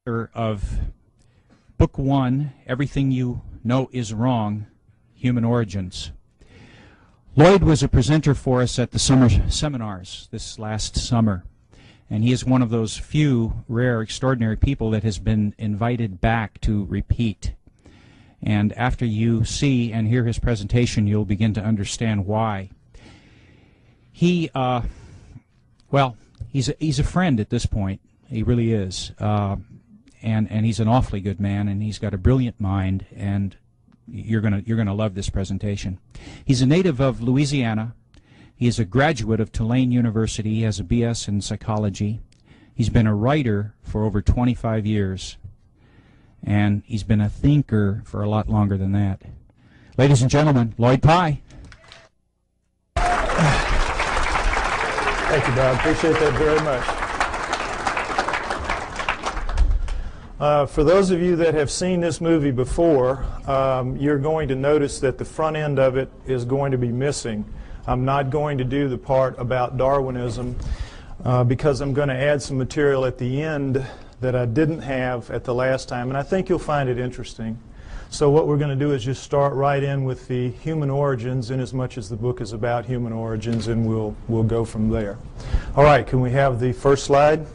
of Book 1, Everything You Know Is Wrong, Human Origins. Lloyd was a presenter for us at the summer seminars this last summer, and he is one of those few rare, extraordinary people that has been invited back to repeat. And after you see and hear his presentation, you'll begin to understand why. He, well, he's a friend at this point. He really is. And he's an awfully good man, and he's got a brilliant mind, and you're gonna love this presentation. He's a native of Louisiana. He is a graduate of Tulane University. He has a BS in psychology. He's been a writer for over 25 years, and he's been a thinker for a lot longer than that. Ladies and gentlemen, Lloyd Pye. Thank you, Bob. Appreciate that very much. For those of you that have seen this movie before, you're going to notice that the front end of it is going to be missing. I'm not going to do the part about Darwinism because I'm going to add some material at the end that I didn't have at the last time, and I think you'll find it interesting. So what we're going to do is just start right in with the human origins, in as much as the book is about human origins, and we'll go from there. All right, can we have the first slide?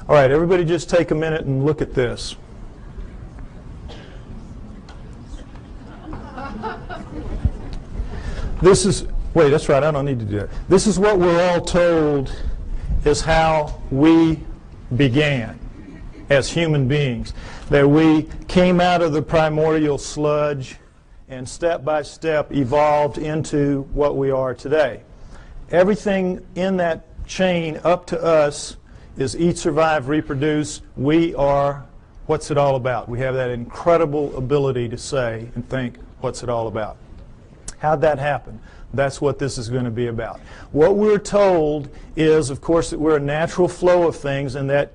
All right, everybody just take a minute and look at this. This is, wait, that's right, I don't need to do that. This is what we're all told is how we began as human beings. That we came out of the primordial sludge and step by step evolved into what we are today. Everything in that chain up to us is eat, survive, reproduce. We are, what's it all about? We have that incredible ability to say and think, what's it all about? How'd that happen? That's what this is going to be about. What we're told is, of course, that we're a natural flow of things, and that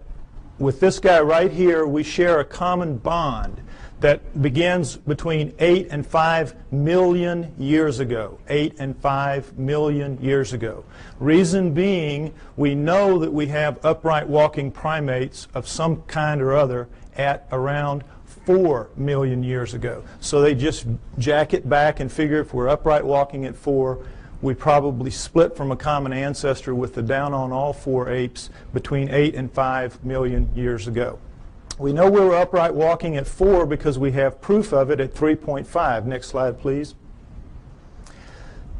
with this guy right here, we share a common bond that begins between 8 and 5 million years ago. 8 and 5 million years ago. Reason being, we know that we have upright walking primates of some kind or other at around 4 million years ago. So they just jack it back and figure if we're upright walking at 4, we probably split from a common ancestor with the down on all 4 apes between 8 and 5 million years ago. We know we were upright walking at 4 because we have proof of it at 3.5. Next slide, please.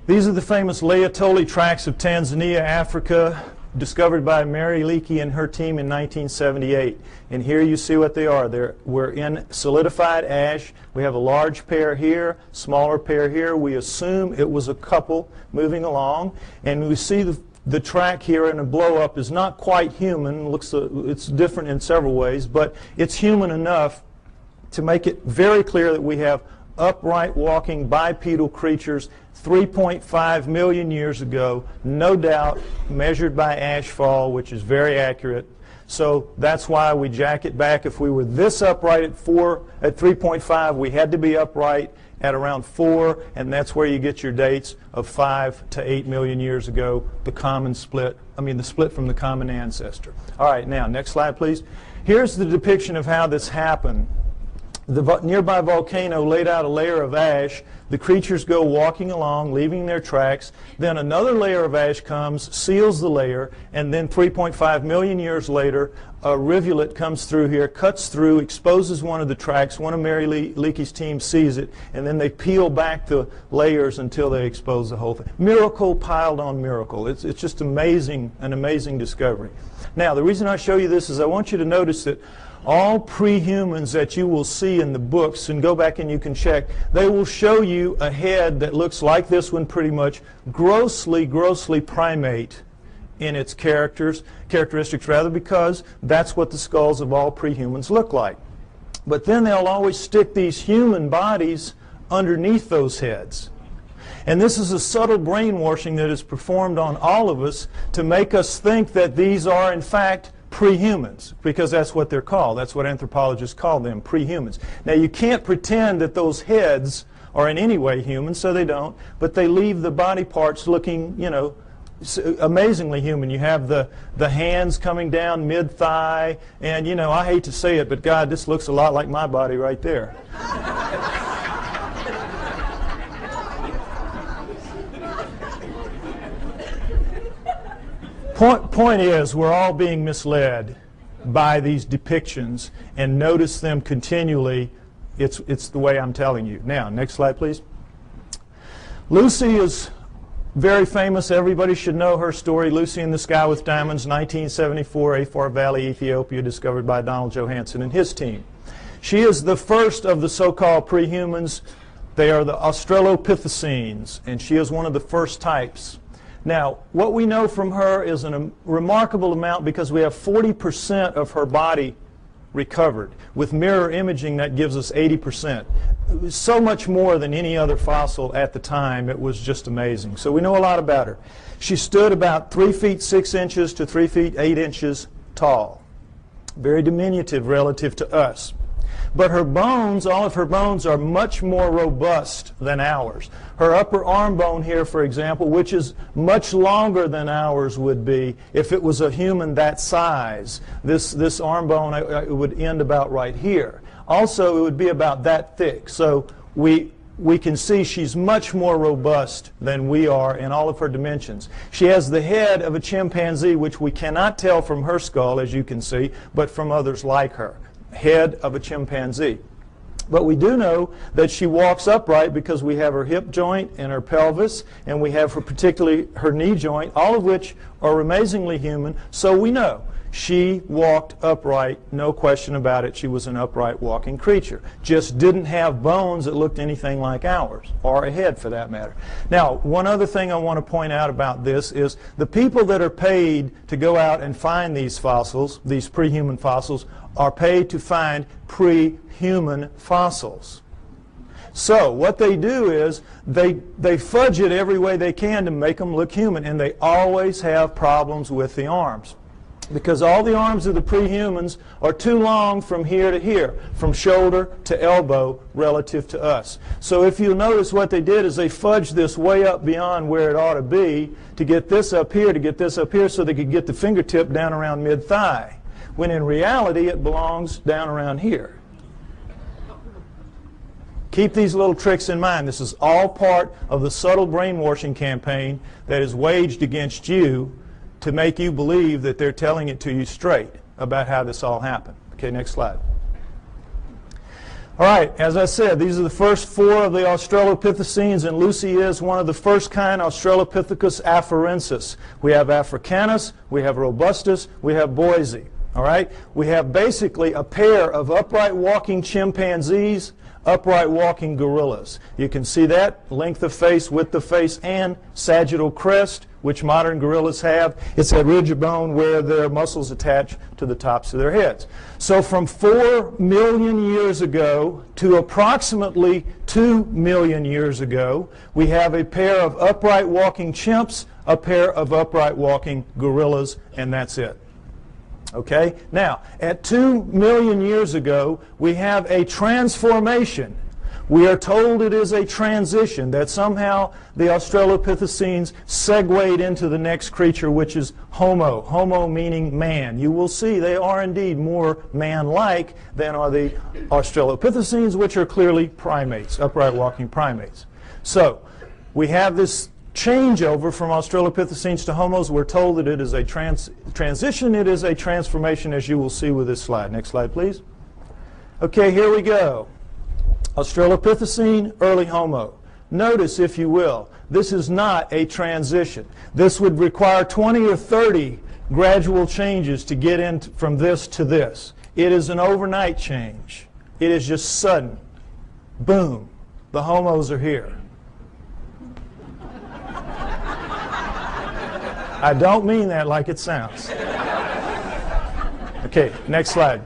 These are the famous Laetoli tracts of Tanzania, Africa, discovered by Mary Leakey and her team in 1978. And here you see what they are. We're in solidified ash. We have a large pair here, smaller pair here. We assume it was a couple moving along. And we see the track here in a blow-up is not quite human. It's different in several ways, but it's human enough to make it very clear that we have upright walking bipedal creatures 3.5 million years ago, no doubt, measured by ashfall, which is very accurate. So that's why we jack it back. If we were this upright at 3.5, we had to be upright at around 4, and that's where you get your dates of 5 to 8 million years ago, the split from the common ancestor. All right, now, next slide, please. Here's the depiction of how this happened. The nearby volcano laid out a layer of ash. The creatures go walking along, leaving their tracks. Then another layer of ash comes, seals the layer, and then 3.5 million years later, a rivulet comes through here, cuts through, exposes one of the tracks. One of Mary Leakey's team sees it, and then they peel back the layers until they expose the whole thing. Miracle piled on miracle. It's just amazing, an amazing discovery. Now, the reason I show you this is I want you to notice that all pre-humans that you will see in the books, and go back and you can check, they will show you a head that looks like this one pretty much, grossly primate in its characteristics rather, because that's what the skulls of all pre-humans look like. But then they'll always stick these human bodies underneath those heads. And this is a subtle brainwashing that is performed on all of us to make us think that these are in fact pre-humans, because that's what they're called. That's what anthropologists call them, pre-humans. Now, you can't pretend that those heads are in any way human, so they don't, but they leave the body parts looking, you know, amazingly human. You have the hands coming down mid-thigh, and you know, I hate to say it, but God, this looks a lot like my body right there. Point is, we're all being misled by these depictions, and notice them continually. It's the way I'm telling you. Now, next slide, please. Lucy is very famous. Everybody should know her story. Lucy in the Sky with Diamonds, 1974, Afar Valley, Ethiopia, discovered by Donald Johanson and his team. She is the first of the so-called pre-humans. They are the Australopithecines, and she is one of the first types. Now, what we know from her is a remarkable amount, because we have 40% of her body recovered. With mirror imaging, that gives us 80%. It was so much more than any other fossil at the time. It was just amazing. So we know a lot about her. She stood about 3 feet 6 inches to 3 feet 8 inches tall. Very diminutive relative to us. But her bones, all of her bones, are much more robust than ours. Her upper arm bone here, for example, which is much longer than ours would be if it was a human that size. This arm bone it would end about right here. Also, it would be about that thick. So we can see she's much more robust than we are in all of her dimensions. She has the head of a chimpanzee, which we cannot tell from her skull, as you can see, but from others like her. Head of a chimpanzee. But we do know that she walks upright because we have her hip joint and her pelvis, and we have particularly her knee joint, all of which are amazingly human. So we know she walked upright, no question about it. She was an upright walking creature. Just didn't have bones that looked anything like ours, or a head for that matter. Now, one other thing I want to point out about this is the people that are paid to go out and find these fossils, these pre-human fossils, are paid to find pre-human fossils. So what they do is they fudge it every way they can to make them look human, and they always have problems with the arms, because all the arms of the pre-humans are too long from here to here, from shoulder to elbow relative to us. So if you'll notice, what they did is they fudged this way up beyond where it ought to be to get this up here, so they could get the fingertip down around mid-thigh, when in reality it belongs down around here. Keep these little tricks in mind. This is all part of the subtle brainwashing campaign that is waged against you to make you believe that they're telling it to you straight about how this all happened. Okay, next slide. All right, as I said, these are the first 4 of the Australopithecines, and Lucy is one of the first kind, Australopithecus afarensis. We have Africanus, we have Robustus, we have Boise. All right, we have basically a pair of upright walking chimpanzees, upright walking gorillas. You can see that length of face, width of face, and sagittal crest, which modern gorillas have. It's that ridge of bone where their muscles attach to the tops of their heads. So from 4 million years ago to approximately 2 million years ago, we have a pair of upright walking chimps, a pair of upright walking gorillas, and that's it. Okay? Now, at 2 million years ago, we have a transformation. We are told it is a transition, that somehow the Australopithecines segued into the next creature, which is Homo. Homo meaning man. You will see they are indeed more man-like than are the Australopithecines, which are clearly primates, upright walking primates. So, we have this changeover from Australopithecines to Homos. We're told that it is a transition, it is a transformation, as you will see with this slide. Next slide, please. Okay, here we go. Australopithecine, early Homo. Notice, if you will, this is not a transition. This would require 20 or 30 gradual changes to get in from this to this. It is an overnight change. It is just sudden. Boom. The Homos are here. I don't mean that like it sounds. Okay, next slide.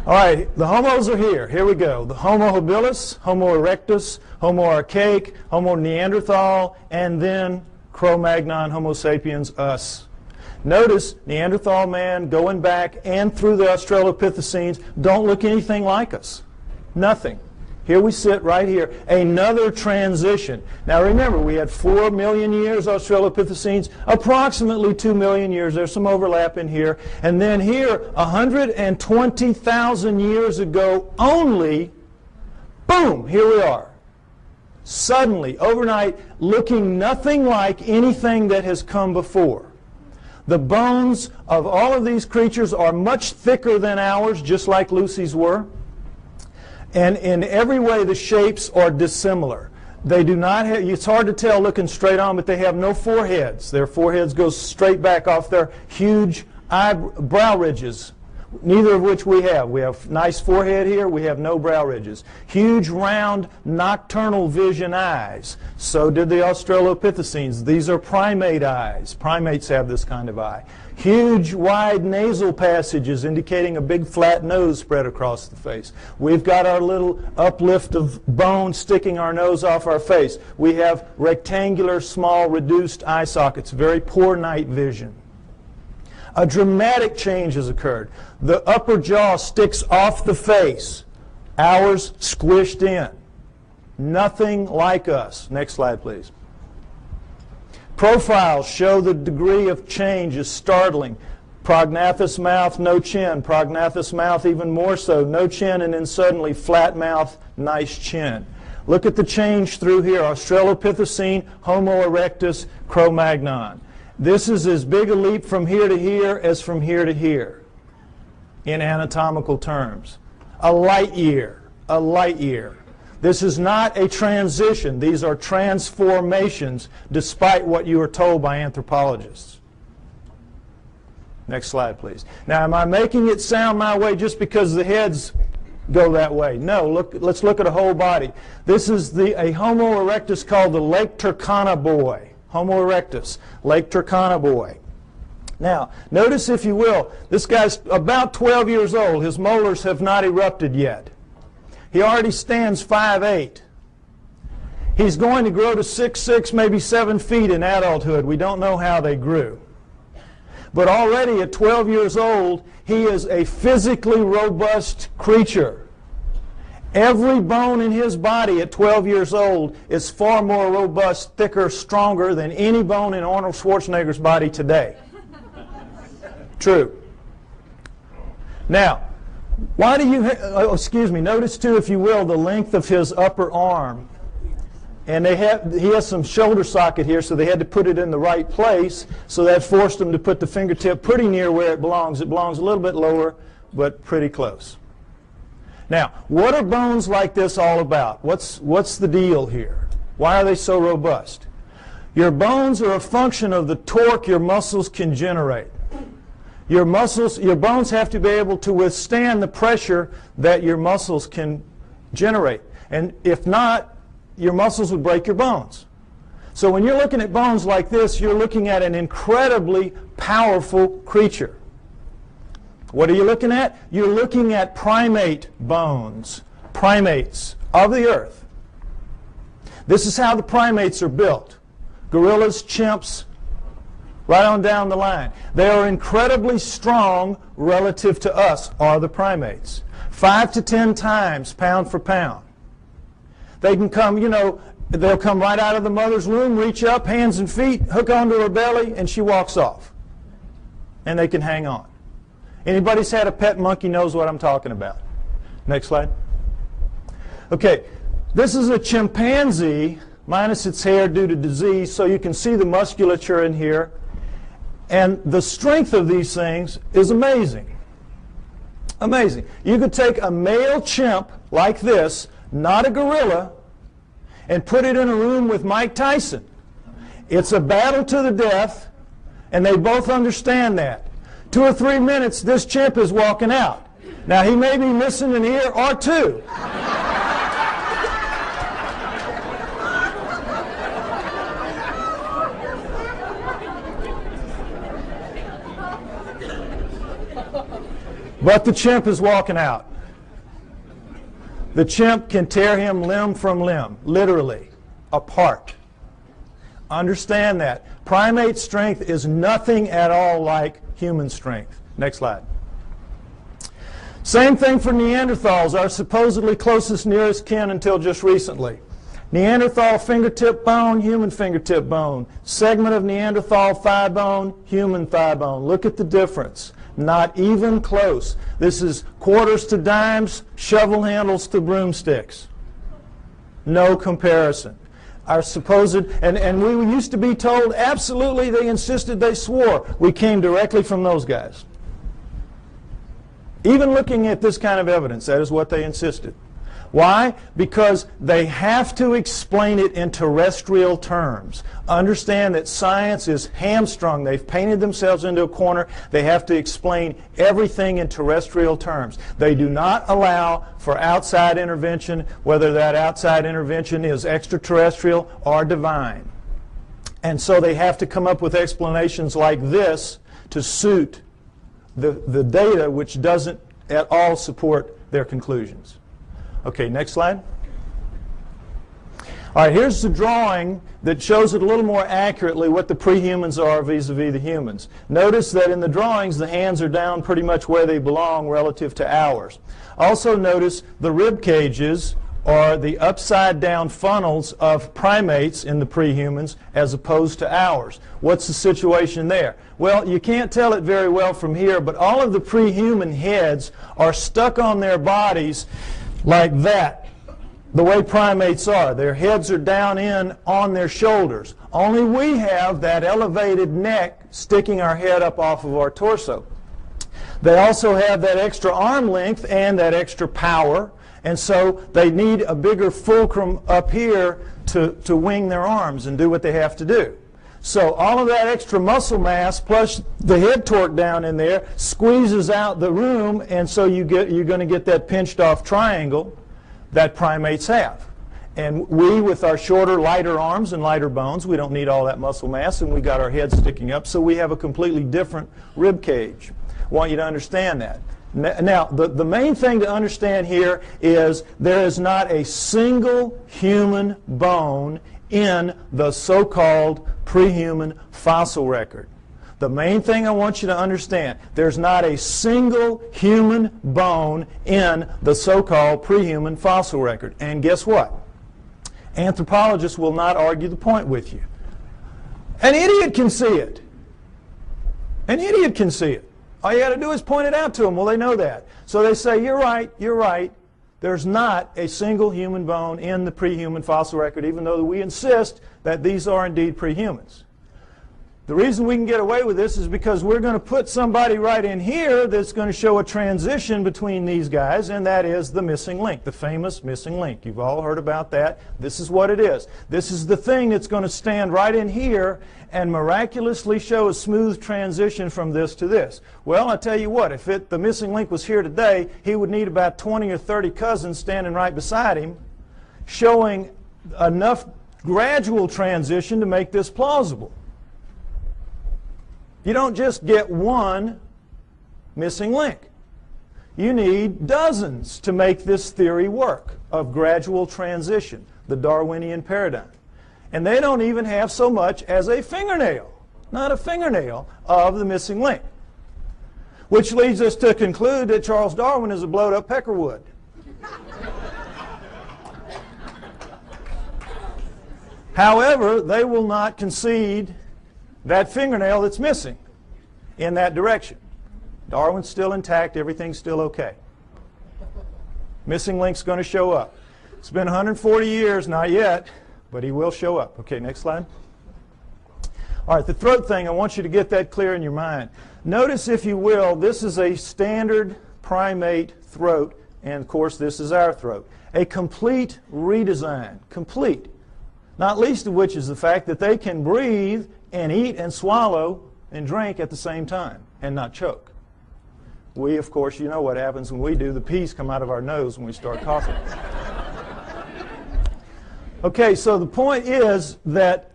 All right, the Homos are here. Here we go. The Homo habilis, Homo erectus, Homo archaic, Homo neanderthal, and then Cro-Magnon, Homo sapiens, us. Notice Neanderthal man going back and through the Australopithecines don't look anything like us. Nothing. Here we sit right here. Another transition. Now remember, we had 4 million years Australopithecines, approximately 2 million years. There's some overlap in here. And then here, 120,000 years ago only, boom, here we are. Suddenly, overnight, looking nothing like anything that has come before. The bones of all of these creatures are much thicker than ours, just like Lucy's were. And in every way, the shapes are dissimilar. They do not have, it's hard to tell looking straight on, but they have no foreheads. Their foreheads go straight back off their huge brow ridges, neither of which we have. We have nice forehead here. We have no brow ridges. Huge, round, nocturnal vision eyes. So did the Australopithecines. These are primate eyes. Primates have this kind of eye. Huge, wide nasal passages indicating a big flat nose spread across the face. We've got our little uplift of bone sticking our nose off our face. We have rectangular, small, reduced eye sockets. Very poor night vision. A dramatic change has occurred. The upper jaw sticks off the face. Ours squished in. Nothing like us. Next slide, please. Profiles show the degree of change is startling. Prognathous mouth, no chin. Prognathous mouth even more so. No chin, and then suddenly flat mouth, nice chin. Look at the change through here. Australopithecine, Homo erectus, Cro-Magnon. This is as big a leap from here to here as from here to here in anatomical terms. A light year. A light year. This is not a transition. These are transformations, despite what you are told by anthropologists. Next slide, please. Now, am I making it sound my way just because the heads go that way? No, let's look at a whole body. This is a Homo erectus called the Lake Turkana boy. Homo erectus, Lake Turkana boy. Now, notice, if you will, this guy's about 12 years old. His molars have not erupted yet. He already stands 5'8". He's going to grow to 6'6", maybe 7 feet in adulthood. We don't know how they grew. But already at 12 years old, he is a physically robust creature. Every bone in his body at 12 years old is far more robust, thicker, stronger than any bone in Arnold Schwarzenegger's body today. True. Now, why do you, notice too, if you will, the length of his upper arm. And he has some shoulder socket here, so they had to put it in the right place, so that forced him to put the fingertip pretty near where it belongs. It belongs a little bit lower, but pretty close. Now, what are bones like this all about? What's the deal here? Why are they so robust? Your bones are a function of the torque your muscles can generate. Your bones have to be able to withstand the pressure that your muscles can generate. And if not, your muscles would break your bones. So when you're looking at bones like this, you're looking at an incredibly powerful creature. What are you looking at? You're looking at primate bones, primates of the earth. This is how the primates are built. Gorillas, chimps, right on down the line. They are incredibly strong relative to us, are the primates. 5 to 10 times pound for pound. They can come, they'll come right out of the mother's womb, reach up, hands and feet, hook onto her belly, and she walks off. And they can hang on. Anybody's had a pet monkey knows what I'm talking about. Next slide. Okay, this is a chimpanzee minus its hair due to disease, so you can see the musculature in here. And the strength of these things is amazing. Amazing. You could take a male chimp like this, not a gorilla, and put it in a room with Mike Tyson. It's a battle to the death, and they both understand that. 2 or 3 minutes, this chimp is walking out. Now, he may be missing an ear or two. But the chimp is walking out. The chimp can tear him limb from limb, literally, apart. Understand that. Primate strength is nothing at all like human strength. Next slide. Same thing for Neanderthals, our supposedly closest nearest kin until just recently. Neanderthal fingertip bone, human fingertip bone. Segment of Neanderthal thigh bone, human thigh bone. Look at the difference. Not even close. This is quarters to dimes, shovel handles to broomsticks. No comparison. Our supposed, and we used to be told, absolutely, they insisted, they swore. We came directly from those guys. Even looking at this kind of evidence, that is what they insisted. Why? Because they have to explain it in terrestrial terms. Understand that science is hamstrung. They've painted themselves into a corner. They have to explain everything in terrestrial terms. They do not allow for outside intervention, whether that outside intervention is extraterrestrial or divine. And so they have to come up with explanations like this to suit the data, which doesn't at all support their conclusions. Okay, next slide. All right, here's the drawing that shows it a little more accurately what the prehumans are vis-a-vis the humans. Notice that in the drawings the hands are down pretty much where they belong relative to ours. Also notice the rib cages are the upside down funnels of primates in the prehumans as opposed to ours. What's the situation there? Well, you can't tell it very well from here, but all of the prehuman heads are stuck on their bodies like that, the way primates are. Their heads are down in on their shoulders. Only we have that elevated neck sticking our head up off of our torso. They also have that extra arm length and that extra power, and so they need a bigger fulcrum up here to wing their arms and do what they have to do. So all of that extra muscle mass plus the head torque down in there squeezes out the room, and so you're going to get that pinched off triangle that primates have. And we, with our shorter, lighter arms and lighter bones, we don't need all that muscle mass, and we got our heads sticking up, so we have a completely different rib cage. I want you to understand that. Now, the main thing to understand here is there is not a single human bone in the so-called prehuman fossil record. The main thing I want you to understand, there's not a single human bone in the so-called prehuman fossil record. And guess what? Anthropologists will not argue the point with you. An idiot can see it. An idiot can see it. All you got to do is point it out to them. Well, they know that. So they say, you're right, you're right. There's not a single human bone in the prehuman fossil record, even though we insist that these are indeed prehumans. The reason we can get away with this is because we're going to put somebody right in here that's going to show a transition between these guys, and that is the missing link, the famous missing link. You've all heard about that. This is what it is. This is the thing that's going to stand right in here and miraculously show a smooth transition from this to this. Well, I tell you what, if the missing link was here today, he would need about 20 or 30 cousins standing right beside him, showing enough gradual transition to make this plausible. You don't just get one missing link. You need dozens to make this theory work of gradual transition, the Darwinian paradigm. And they don't even have so much as a fingernail, not a fingernail, of the missing link. Which leads us to conclude that Charles Darwin is a blowed-up peckerwood. However, they will not concede that fingernail that's missing in that direction. Darwin's still intact, everything's still okay. Missing link's going to show up. It's been 140 years, not yet, but he will show up. Okay, next slide. All right, the throat thing, I want you to get that clear in your mind. Notice, if you will, this is a standard primate throat, and of course this is our throat. A complete redesign, complete. Not least of which is the fact that they can breathe and eat and swallow and drink at the same time and not choke. We, of course, you know what happens when we do. The peas come out of our nose when we start coughing. Okay, so the point is that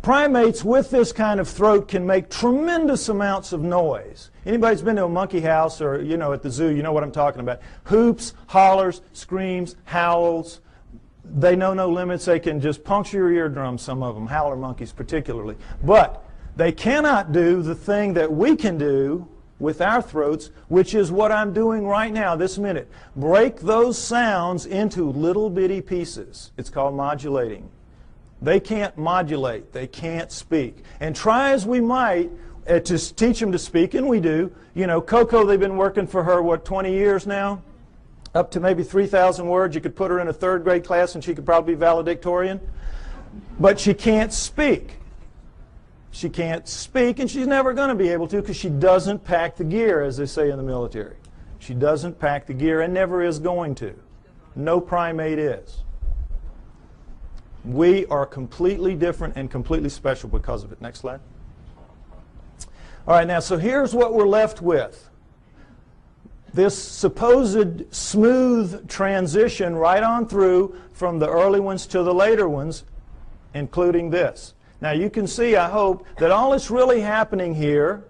primates with this kind of throat can make tremendous amounts of noise. Anybody's been to a monkey house or, you know, at the zoo, you know what I'm talking about. Hoops, hollers, screams, howls. They know no limits. They can just puncture your eardrums, some of them, howler monkeys particularly. But they cannot do the thing that we can do with our throats, which is what I'm doing right now, this minute. Break those sounds into little bitty pieces. It's called modulating. They can't modulate. They can't speak. And try as we might to teach them to speak, and we do. You know, Coco, they've been working for her, what, 20 years now? Up to maybe 3,000 words. You could put her in a third grade class and she could probably be valedictorian. But she can't speak. She can't speak, and she's never going to be able to because she doesn't pack the gear, as they say in the military. She doesn't pack the gear and never is going to. No primate is. We are completely different and completely special because of it. Next slide. All right, now, so here's what we're left with. This supposed smooth transition right on through from the early ones to the later ones, including this. Now you can see, I hope, that all that's really happening here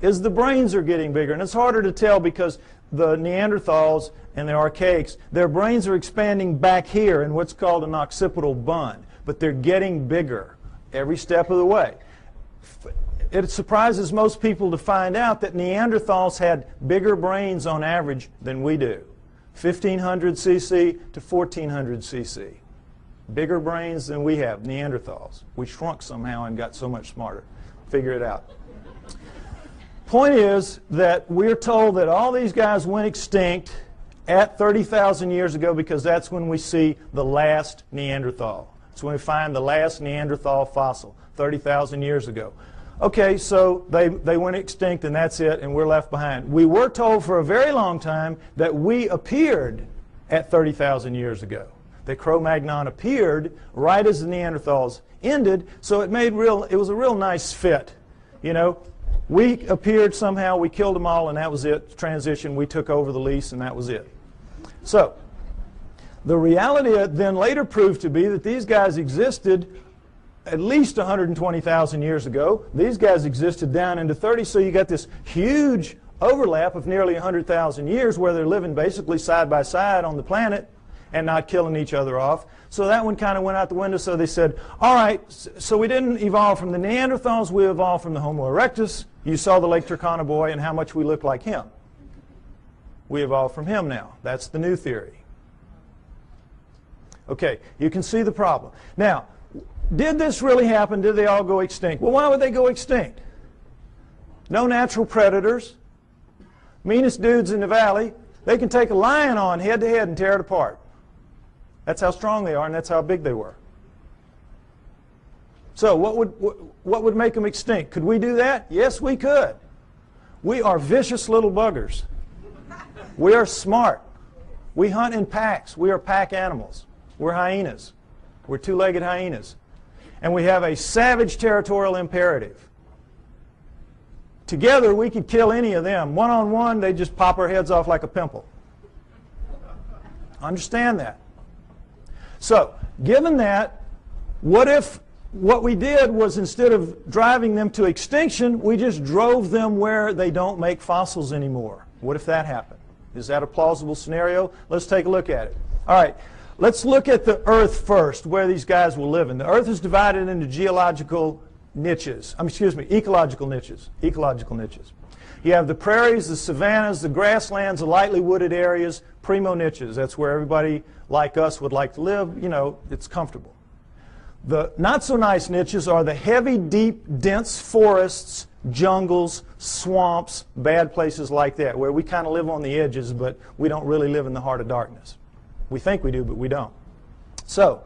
is the brains are getting bigger. And it's harder to tell because the Neanderthals and the archaics, their brains are expanding back here in what's called an occipital bun. But they're getting bigger every step of the way. It surprises most people to find out that Neanderthals had bigger brains on average than we do. 1,500 cc to 1,400 cc. Bigger brains than we have, Neanderthals. We shrunk somehow and got so much smarter. Figure it out. Point is that we're told that all these guys went extinct at 30,000 years ago because that's when we see the last Neanderthal. That's when we find the last Neanderthal fossil, 30,000 years ago. Okay, so they went extinct and that's it, and we're left behind. We were told for a very long time that we appeared at 30,000 years ago. That Cro-Magnon appeared right as the Neanderthals ended, so it was a real nice fit. You know, we appeared somehow, we killed them all, and that was it. Transition, we took over the lease, and that was it. So, the reality then later proved to be that these guys existed at least 120,000 years ago. These guys existed down into 30, so you got this huge overlap of nearly 100,000 years where they're living basically side by side on the planet and not killing each other off. So that one kind of went out the window, so they said, all right, so we didn't evolve from the Neanderthals, we evolved from the Homo erectus. You saw the Lake Turkana boy and how much we look like him. We evolved from him now. That's the new theory. Okay, you can see the problem. Now, did this really happen? Did they all go extinct? Well, why would they go extinct? No natural predators. Meanest dudes in the valley. They can take a lion on head to head and tear it apart. That's how strong they are, and that's how big they were. So what would make them extinct? Could we do that? Yes, we could. We are vicious little buggers. We are smart. We hunt in packs. We are pack animals. We're hyenas. We're two-legged hyenas. And we have a savage territorial imperative. Together, we could kill any of them. One-on-one, they just pop our heads off like a pimple. Understand that. So, given that, what if what we did was instead of driving them to extinction, we just drove them where they don't make fossils anymore? What if that happened? Is that a plausible scenario? Let's take a look at it. All right. Let's look at the Earth first, where these guys will live in. The Earth is divided into ecological niches. Ecological niches. You have the prairies, the savannas, the grasslands, the lightly wooded areas, primo niches. That's where everybody like us would like to live. You know, it's comfortable. The not so nice niches are the heavy, deep, dense forests, jungles, swamps, bad places like that, where we kind of live on the edges, but we don't really live in the heart of darkness. We think we do, but we don't. So,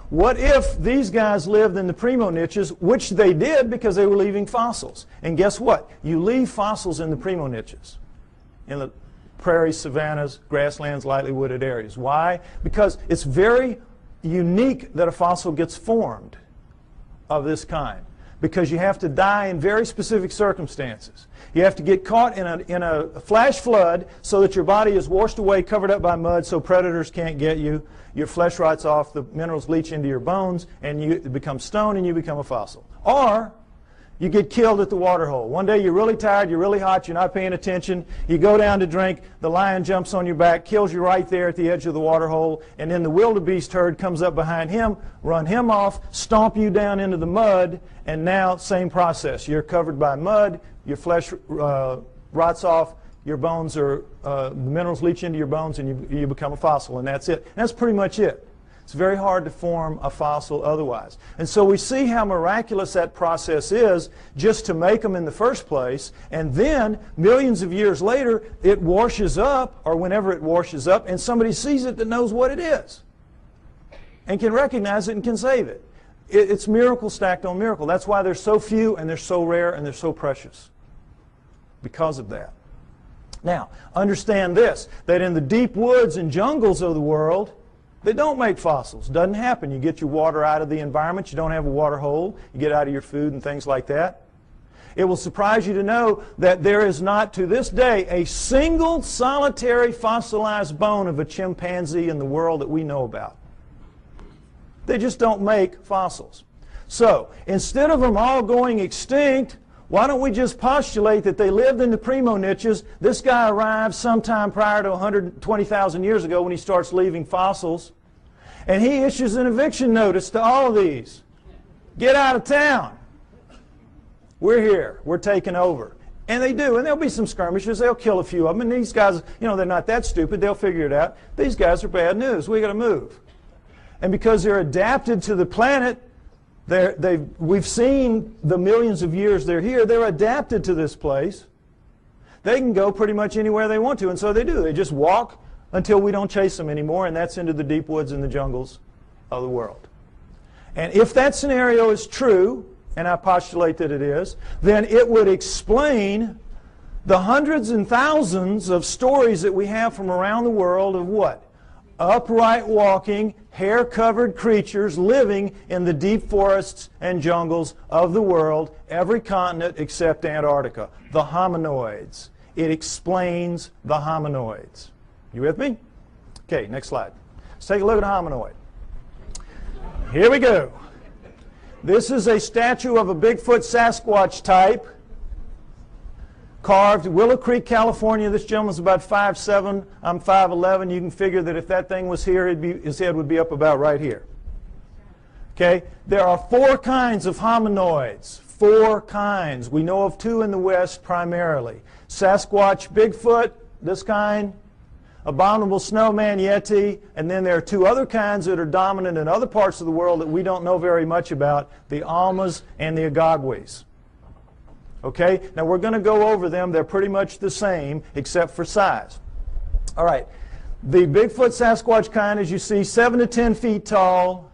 what if these guys lived in the primo niches, which they did because they were leaving fossils? And guess what? You leave fossils in the primo niches, in the prairies, savannas, grasslands, lightly wooded areas. Why? Because it's very unique that a fossil gets formed of this kind, because you have to die in very specific circumstances. You have to get caught in a flash flood so that your body is washed away, covered up by mud, so predators can't get you. Your flesh rots off, the minerals leach into your bones, and you become stone and you become a fossil. Or you get killed at the water hole. One day you're really tired, you're really hot, you're not paying attention, you go down to drink, the lion jumps on your back, kills you right there at the edge of the water hole, and then the wildebeest herd comes up behind him, run him off, stomp you down into the mud, and now same process. You're covered by mud, your flesh rots off, your bones are, the minerals leach into your bones and you become a fossil, and that's it. And that's pretty much it. It's very hard to form a fossil otherwise. And so we see how miraculous that process is just to make them in the first place, and then millions of years later it washes up, or whenever it washes up, and somebody sees it that knows what it is and can recognize it and can save it. It's miracle stacked on miracle. That's why they're so few and they're so rare and they're so precious, because of that. Now, understand this, that in the deep woods and jungles of the world, they don't make fossils. Doesn't happen. You get your water out of the environment. You don't have a water hole. You get out of your food and things like that. It will surprise you to know that there is not, to this day, a single solitary fossilized bone of a chimpanzee in the world that we know about. They just don't make fossils. So, instead of them all going extinct, why don't we just postulate that they lived in the primo niches? This guy arrived sometime prior to 120,000 years ago when he starts leaving fossils. And he issues an eviction notice to all of these. Get out of town. We're here. We're taking over. And they do. And there'll be some skirmishes. They'll kill a few of them. And these guys, you know, they're not that stupid. They'll figure it out. These guys are bad news. We got to move. And because they're adapted to the planet, we've seen the millions of years they're here. They're adapted to this place. They can go pretty much anywhere they want to, and so they do. They just walk until we don't chase them anymore, and that's into the deep woods and the jungles of the world. And if that scenario is true, and I postulate that it is, then it would explain the hundreds and thousands of stories that we have from around the world of what? Upright walking, hair-covered creatures living in the deep forests and jungles of the world, every continent except Antarctica. The hominoids. It explains the hominoids. You with me? Okay, next slide. Let's take a look at a hominoid. Here we go. This is a statue of a Bigfoot Sasquatch type, carved Willow Creek, California. This gentleman's about 5'7". I'm 5'11". You can figure that if that thing was here, his head would be up about right here. Okay? There are 4 kinds of hominoids. 4 kinds. We know of 2 in the West primarily. Sasquatch Bigfoot, this kind. Abominable snowman Yeti. And then there are 2 other kinds that are dominant in other parts of the world that we don't know very much about. The Almas and the Agagwis. Okay, now we're going to go over them. They're pretty much the same except for size. All right, the Bigfoot Sasquatch kind, as you see, 7 to 10 feet tall,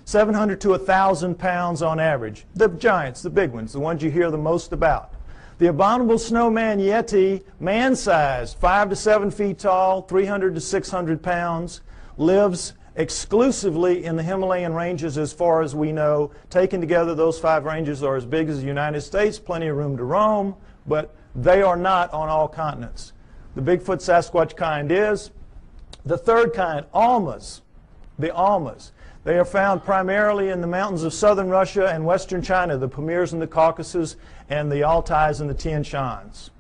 700 to 1,000 pounds on average. The giants, the big ones, the ones you hear the most about. The Abominable Snowman Yeti, man-sized, 5 to 7 feet tall, 300 to 600 pounds, lives exclusively in the Himalayan ranges as far as we know. Taken together, those 5 ranges are as big as the United States, plenty of room to roam, but they are not on all continents. The Bigfoot Sasquatch kind is. The third kind, Almas. The Almas. They are found primarily in the mountains of southern Russia and western China, the Pamirs and the Caucasus, and the Altais and the Tian Shans.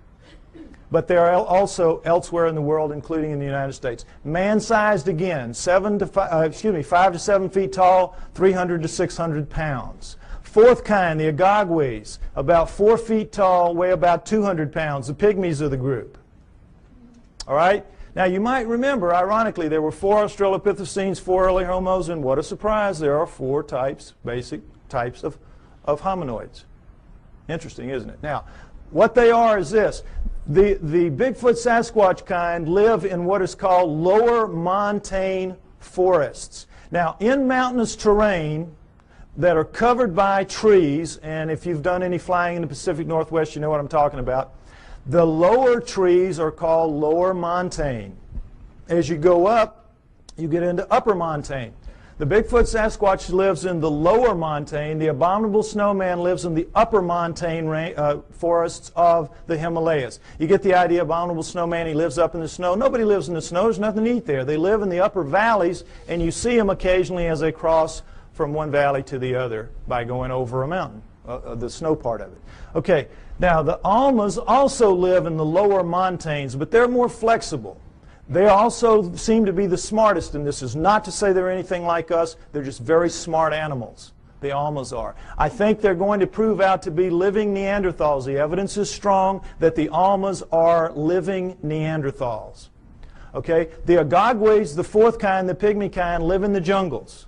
But they are also elsewhere in the world, including in the United States. Man-sized again, 5 to 7 feet tall, 300 to 600 pounds. Fourth kind, the Agagwis, about 4 feet tall, weigh about 200 pounds, the pygmies of the group. All right? Now, you might remember, ironically, there were 4 Australopithecines, 4 early homos, and what a surprise, there are 4 types, basic types of hominoids. Interesting, isn't it? Now, what they are is this. The Bigfoot Sasquatch kind live in what is called lower montane forests. Now, in mountainous terrain that are covered by trees, and if you've done any flying in the Pacific Northwest, you know what I'm talking about. The lower trees are called lower montane. As you go up, you get into upper montane. The Bigfoot Sasquatch lives in the lower montane. The Abominable Snowman lives in the upper montane forests of the Himalayas. You get the idea, Abominable Snowman, he lives up in the snow. Nobody lives in the snow. There's nothing to eat there. They live in the upper valleys, and you see them occasionally as they cross from one valley to the other by going over a mountain, the snow part of it. Okay, now the Almas also live in the lower montanes, but they're more flexible. They also seem to be the smartest, and this is not to say they're anything like us. They're just very smart animals. The Almas are. I think they're going to prove out to be living Neanderthals. The evidence is strong that the Almas are living Neanderthals. Okay? The Agogwes, the fourth kind, the pygmy kind, live in the jungles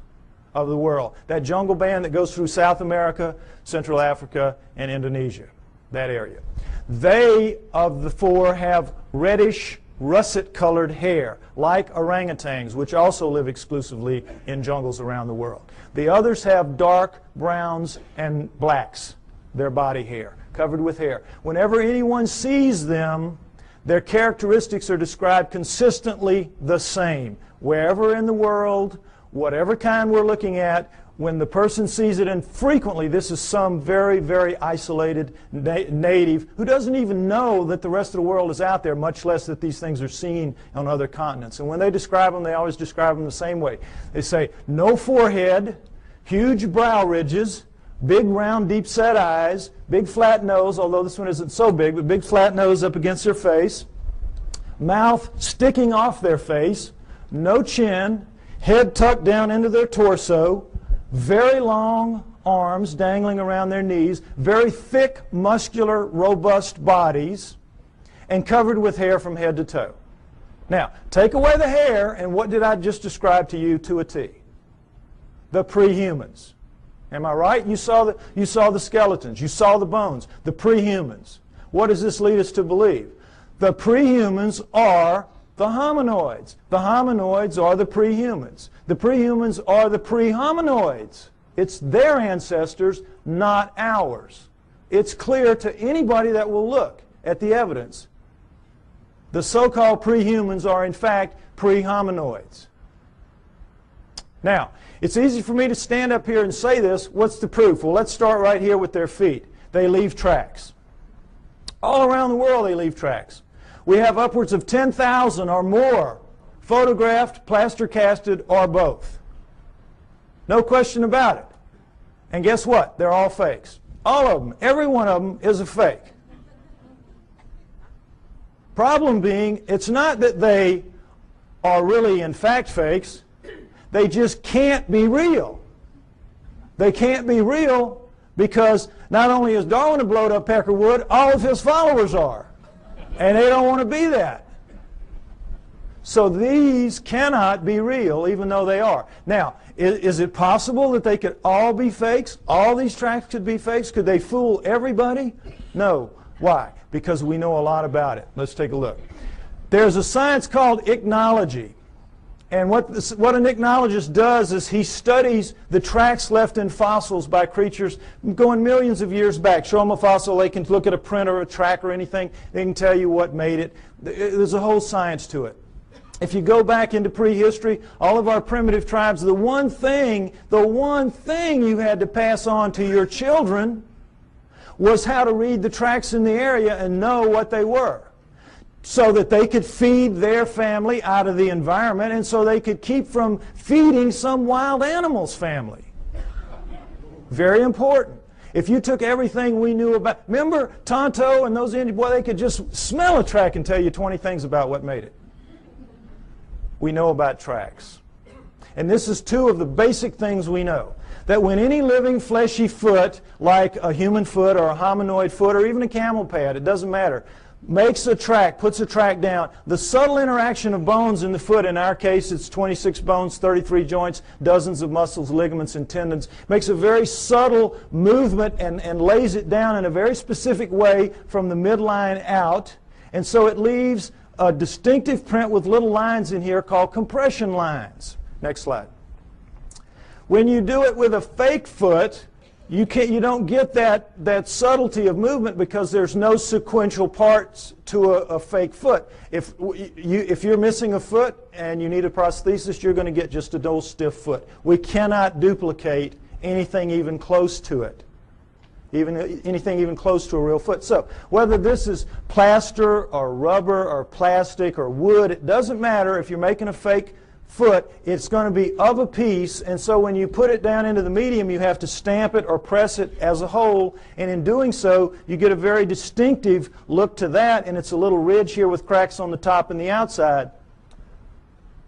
of the world. That jungle band that goes through South America, Central Africa, and Indonesia. That area. They, of the four, have reddish, russet-colored hair, like orangutans, which also live exclusively in jungles around the world. The others have dark browns and blacks, their body hair, covered with hair. Whenever anyone sees them, their characteristics are described consistently the same. Wherever in the world, whatever kind we're looking at, when the person sees it, and frequently this is some very, very isolated native who doesn't even know that the rest of the world is out there, much less that these things are seen on other continents. And when they describe them, they always describe them the same way. They say, no forehead, huge brow ridges, big round deep set eyes, big flat nose, although this one isn't so big, but big flat nose up against their face, mouth sticking off their face, no chin, head tucked down into their torso, very long arms dangling around their knees, very thick, muscular, robust bodies, and covered with hair from head to toe. Now, take away the hair, and what did I just describe to you to a T? The pre-humans. Am I right? You saw the skeletons. You saw the bones. The pre-humans. What does this lead us to believe? The pre-humans are the hominoids. The hominoids are the pre-humans. The pre-humans are the pre-hominoids. It's their ancestors, not ours. It's clear to anybody that will look at the evidence. The so-called pre-humans are in fact pre-hominoids. Now, it's easy for me to stand up here and say this. What's the proof? Well, let's start right here with their feet. They leave tracks. All around the world they leave tracks. We have upwards of 10,000 or more photographed, plaster casted, or both. No question about it. And guess what? They're all fakes. All of them. Every one of them is a fake. Problem being, it's not that they are really in fact fakes. They just can't be real. They can't be real because not only is Darwin a blowed up peckerwood, all of his followers are. And they don't want to be that. So these cannot be real, even though they are. Now, is it possible that they could all be fakes? All these tracks could be fakes? Could they fool everybody? No. Why? Because we know a lot about it. Let's take a look. There's a science called ichnology. And what an ichnologist does is he studies the tracks left in fossils by creatures going millions of years back. Show them a fossil, they can look at a print or a track or anything. They can tell you what made it. There's a whole science to it. If you go back into prehistory, all of our primitive tribes, the one thing you had to pass on to your children was how to read the tracks in the area and know what they were, so that they could feed their family out of the environment and so they could keep from feeding some wild animal's family. Very important. If you took everything we knew about, remember Tonto and those Indians, boy, they could just smell a track and tell you 20 things about what made it. We know about tracks. And this is two of the basic things we know. That when any living fleshy foot, like a human foot or a hominoid foot or even a camel pad, it doesn't matter, makes a track, puts a track down, the subtle interaction of bones in the foot, in our case it's 26 bones, 33 joints, dozens of muscles, ligaments, and tendons, makes a very subtle movement and lays it down in a very specific way from the midline out. And so it leaves a distinctive print with little lines in here called compression lines. Next slide. When you do it with a fake foot, you don't get that subtlety of movement because there's no sequential parts to a fake foot. If you're missing a foot and you need a prosthesis, you're going to get just a dull, stiff foot. We cannot duplicate anything even close to it. Anything even close to a real foot. So whether this is plaster or rubber or plastic or wood, it doesn't matter. If you're making a fake foot, it's going to be of a piece, and so when you put it down into the medium, you have to stamp it or press it as a whole, and in doing so, you get a very distinctive look to that, and it's a little ridge here with cracks on the top and the outside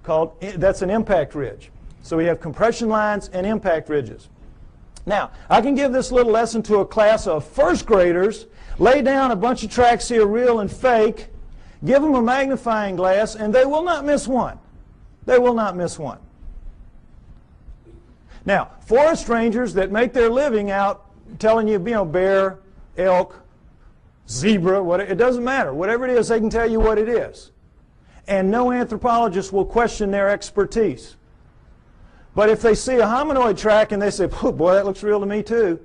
that's an impact ridge. So we have compression lines and impact ridges. Now, I can give this little lesson to a class of first graders, lay down a bunch of tracks here, real and fake, give them a magnifying glass, and they will not miss one. They will not miss one. Now, forest rangers that make their living out telling you, bear, elk, zebra, it doesn't matter. Whatever it is, they can tell you what it is. And no anthropologist will question their expertise. But if they see a hominoid track and they say, oh, boy, that looks real to me too,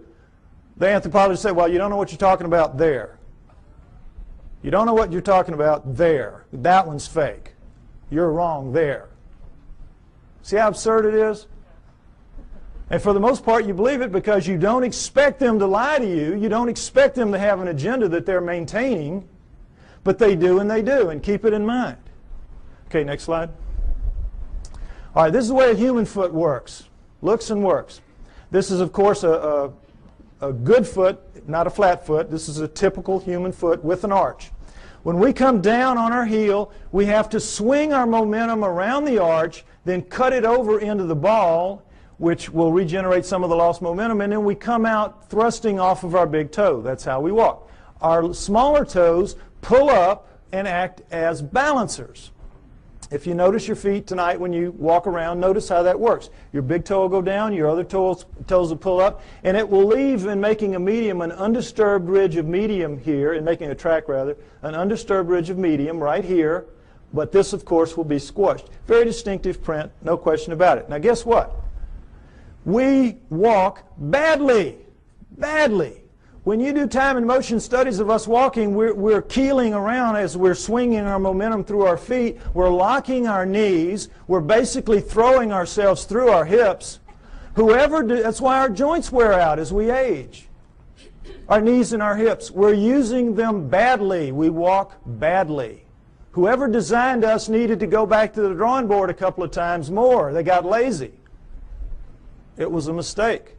the anthropologist say, well, you don't know what you're talking about there. You don't know what you're talking about there. That one's fake. You're wrong there. See how absurd it is? And for the most part, you believe it because you don't expect them to lie to you. You don't expect them to have an agenda that they're maintaining. But they do, and they do. And keep it in mind. Okay, next slide. All right, this is the way a human foot works. Looks and works. This is, of course, a good foot, not a flat foot. This is a typical human foot with an arch. When we come down on our heel, we have to swing our momentum around the arch, then cut it over into the ball, which will regenerate some of the lost momentum, and then we come out thrusting off of our big toe. That's how we walk. Our smaller toes pull up and act as balancers. If you notice your feet tonight when you walk around, notice how that works. Your big toe will go down, your other toes will pull up, and it will leave in making a medium, an undisturbed ridge of medium here, in making a track rather, an undisturbed ridge of medium right here, but this of course will be squashed. Very distinctive print, no question about it. Now guess what? We walk badly, badly. When you do time and motion studies of us walking, we're keeling around as we're swinging our momentum through our feet. We're locking our knees. We're basically throwing ourselves through our hips. That's why our joints wear out as we age. Our knees and our hips. We're using them badly. We walk badly. Whoever designed us needed to go back to the drawing board a couple of times more. They got lazy. It was a mistake.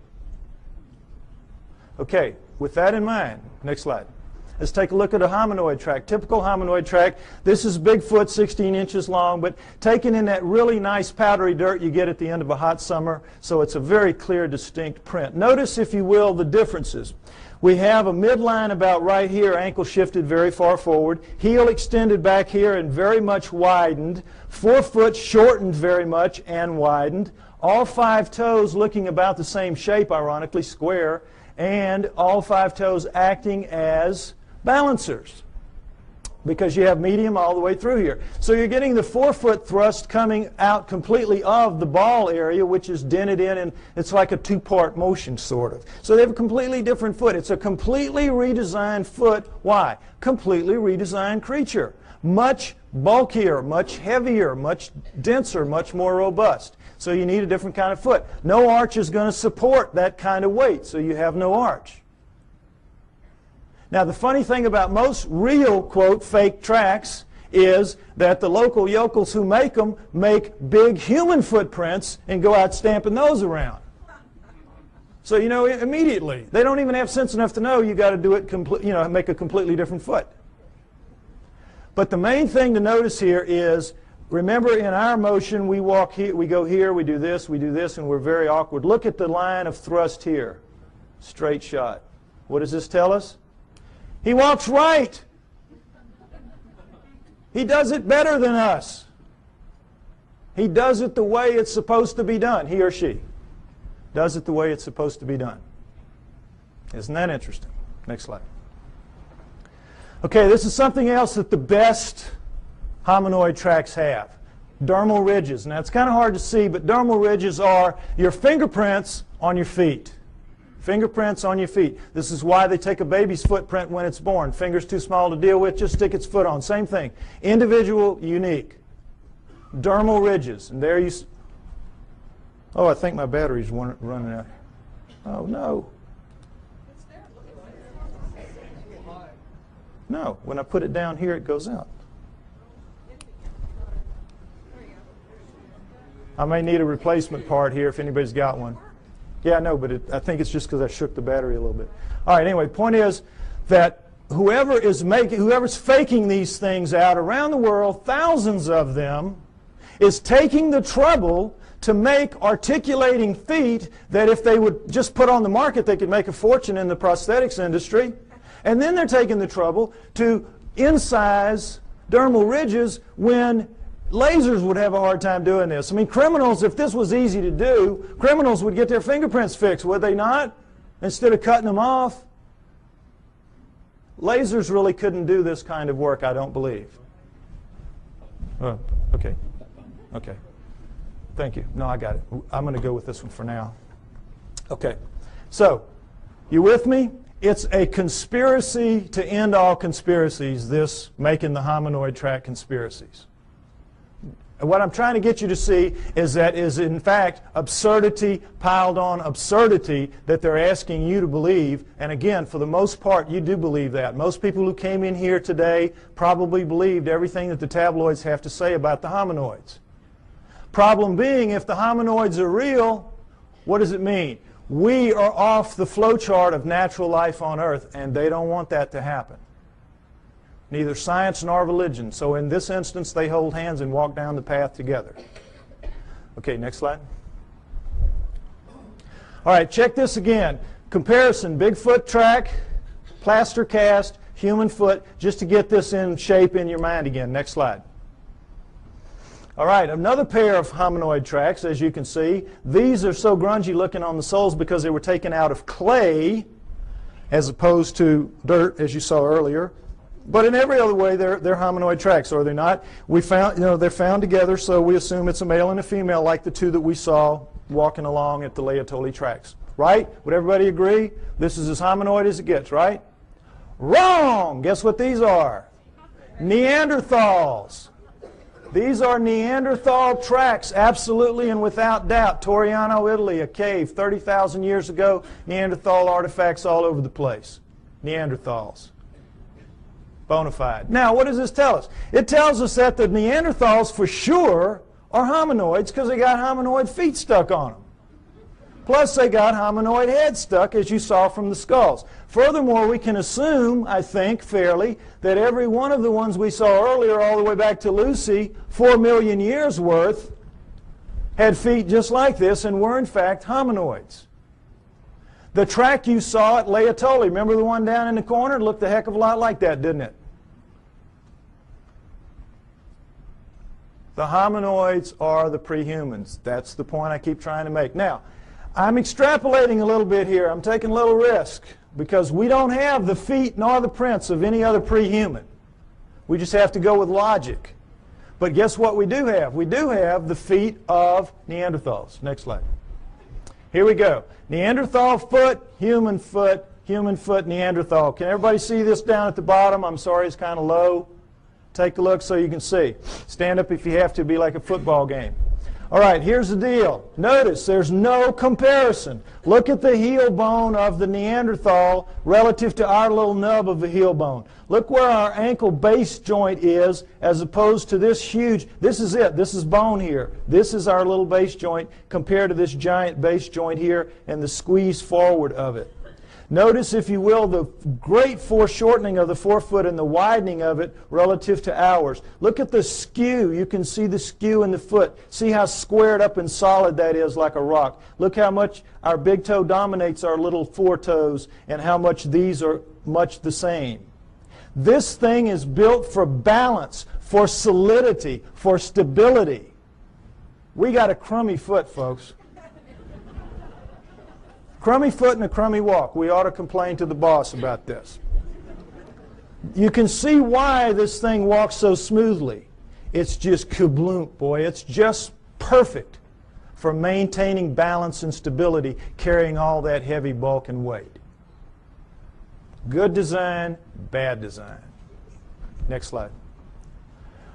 Okay, with that in mind, next slide. Let's take a look at a hominoid track. Typical hominoid track. This is Bigfoot, 16 inches long, but taken in that really nice powdery dirt you get at the end of a hot summer, so it's a very clear, distinct print. Notice, if you will, the differences. We have a midline about right here, ankle shifted very far forward, heel extended back here and very much widened, forefoot shortened very much and widened, all five toes looking about the same shape, ironically, square, and all five toes acting as balancers because you have medium all the way through here. So you're getting the forefoot thrust coming out completely of the ball area, which is dented in, and it's like a two-part motion, sort of. So they have a completely different foot. It's a completely redesigned foot. Why? Completely redesigned creature. Much bulkier, much heavier, much denser, much more robust. So you need a different kind of foot. No arch is going to support that kind of weight, so you have no arch. Now, the funny thing about most real, quote, fake tracks is that the local yokels who make them make big human footprints and go out stamping those around. So, you know, immediately, they don't even have sense enough to know you got to do it, make a completely different foot. But the main thing to notice here is, remember, in our motion, we walk here, we go here, we do this, and we're very awkward. Look at the line of thrust here. Straight shot. What does this tell us? He walks right. He does it better than us. He does it the way it's supposed to be done. He or she does it the way it's supposed to be done. Isn't that interesting? Next slide. Okay, this is something else that the best hominoid tracks have. Dermal ridges. Now, it's kind of hard to see, but dermal ridges are your fingerprints on your feet. Fingerprints on your feet. This is why they take a baby's footprint when it's born. Finger's too small to deal with, just stick its foot on. Same thing. Individual, unique. Dermal ridges. And there you... Oh, I think my battery's running out. Oh, no. No, when I put it down here, it goes out. I may need a replacement part here if anybody's got one. Yeah, I know, but I think it's just because I shook the battery a little bit. All right, anyway, point is that whoever's faking these things out around the world, thousands of them, is taking the trouble to make articulating feet that if they would just put on the market, they could make a fortune in the prosthetics industry. And then they're taking the trouble to incise dermal ridges when lasers would have a hard time doing this. I mean, criminals, if this was easy to do, criminals would get their fingerprints fixed, would they not? Instead of cutting them off. Lasers really couldn't do this kind of work, I don't believe. Oh, okay. Okay. Thank you. No, I got it. I'm going to go with this one for now. Okay. So, you with me? It's a conspiracy to end all conspiracies, this making the hominoid track conspiracies. And what I'm trying to get you to see is that is in fact absurdity piled on absurdity that they're asking you to believe. And again, for the most part, you do believe that. Most people who came in here today probably believed everything that the tabloids have to say about the hominoids. Problem being, if the hominoids are real, what does it mean? We are off the flowchart of natural life on Earth, and they don't want that to happen. Neither science nor religion. So in this instance, they hold hands and walk down the path together. Okay, next slide. All right, check this again. Comparison, Bigfoot track, plaster cast, human foot, just to get this in shape in your mind again. Next slide. All right, another pair of hominoid tracks, as you can see. These are so grungy looking on the soles because they were taken out of clay as opposed to dirt, as you saw earlier. But in every other way, they're hominoid tracks, are they not? We found, they're found together, so we assume it's a male and a female, like the two that we saw walking along at the Laetoli tracks. Right? Would everybody agree? This is as hominoid as it gets, right? Wrong! Guess what these are? Neanderthals. These are Neanderthal tracks, absolutely and without doubt. Toriano, Italy, a cave 30,000 years ago. Neanderthal artifacts all over the place. Neanderthals. Bona fide. Now, what does this tell us? It tells us that the Neanderthals, for sure, are hominoids because they got hominoid feet stuck on them. Plus, they got hominoid heads stuck, as you saw from the skulls. Furthermore, we can assume, I think, fairly, that every one of the ones we saw earlier, all the way back to Lucy, 4 million years worth, had feet just like this and were, in fact, hominoids. The track you saw at Laetoli, remember the one down in the corner? It looked a heck of a lot like that, didn't it? The hominoids are the prehumans. That's the point I keep trying to make. Now, I'm extrapolating a little bit here. I'm taking a little risk because we don't have the feet nor the prints of any other prehuman. We just have to go with logic. But guess what we do have? We do have the feet of Neanderthals. Next slide. Here we go. Neanderthal foot, Neanderthal. Can everybody see this down at the bottom? I'm sorry, it's kind of low. Take a look so you can see. Stand up if you have to, be like a football game. All right, here's the deal. Notice there's no comparison. Look at the heel bone of the Neanderthal relative to our little nub of the heel bone. Look where our ankle base joint is as opposed to this huge, this is it, this is bone here. This is our little base joint compared to this giant base joint here and the squeeze forward of it. Notice, if you will, the great foreshortening of the forefoot and the widening of it relative to ours. Look at the skew. You can see the skew in the foot. See how squared up and solid that is like a rock. Look how much our big toe dominates our little foretoes and how much these are much the same. This thing is built for balance, for solidity, for stability. We got a crummy foot, folks. Crummy foot and a crummy walk. We ought to complain to the boss about this. You can see why this thing walks so smoothly. It's just kabloom, boy. It's just perfect for maintaining balance and stability, carrying all that heavy bulk and weight. Good design, bad design. Next slide.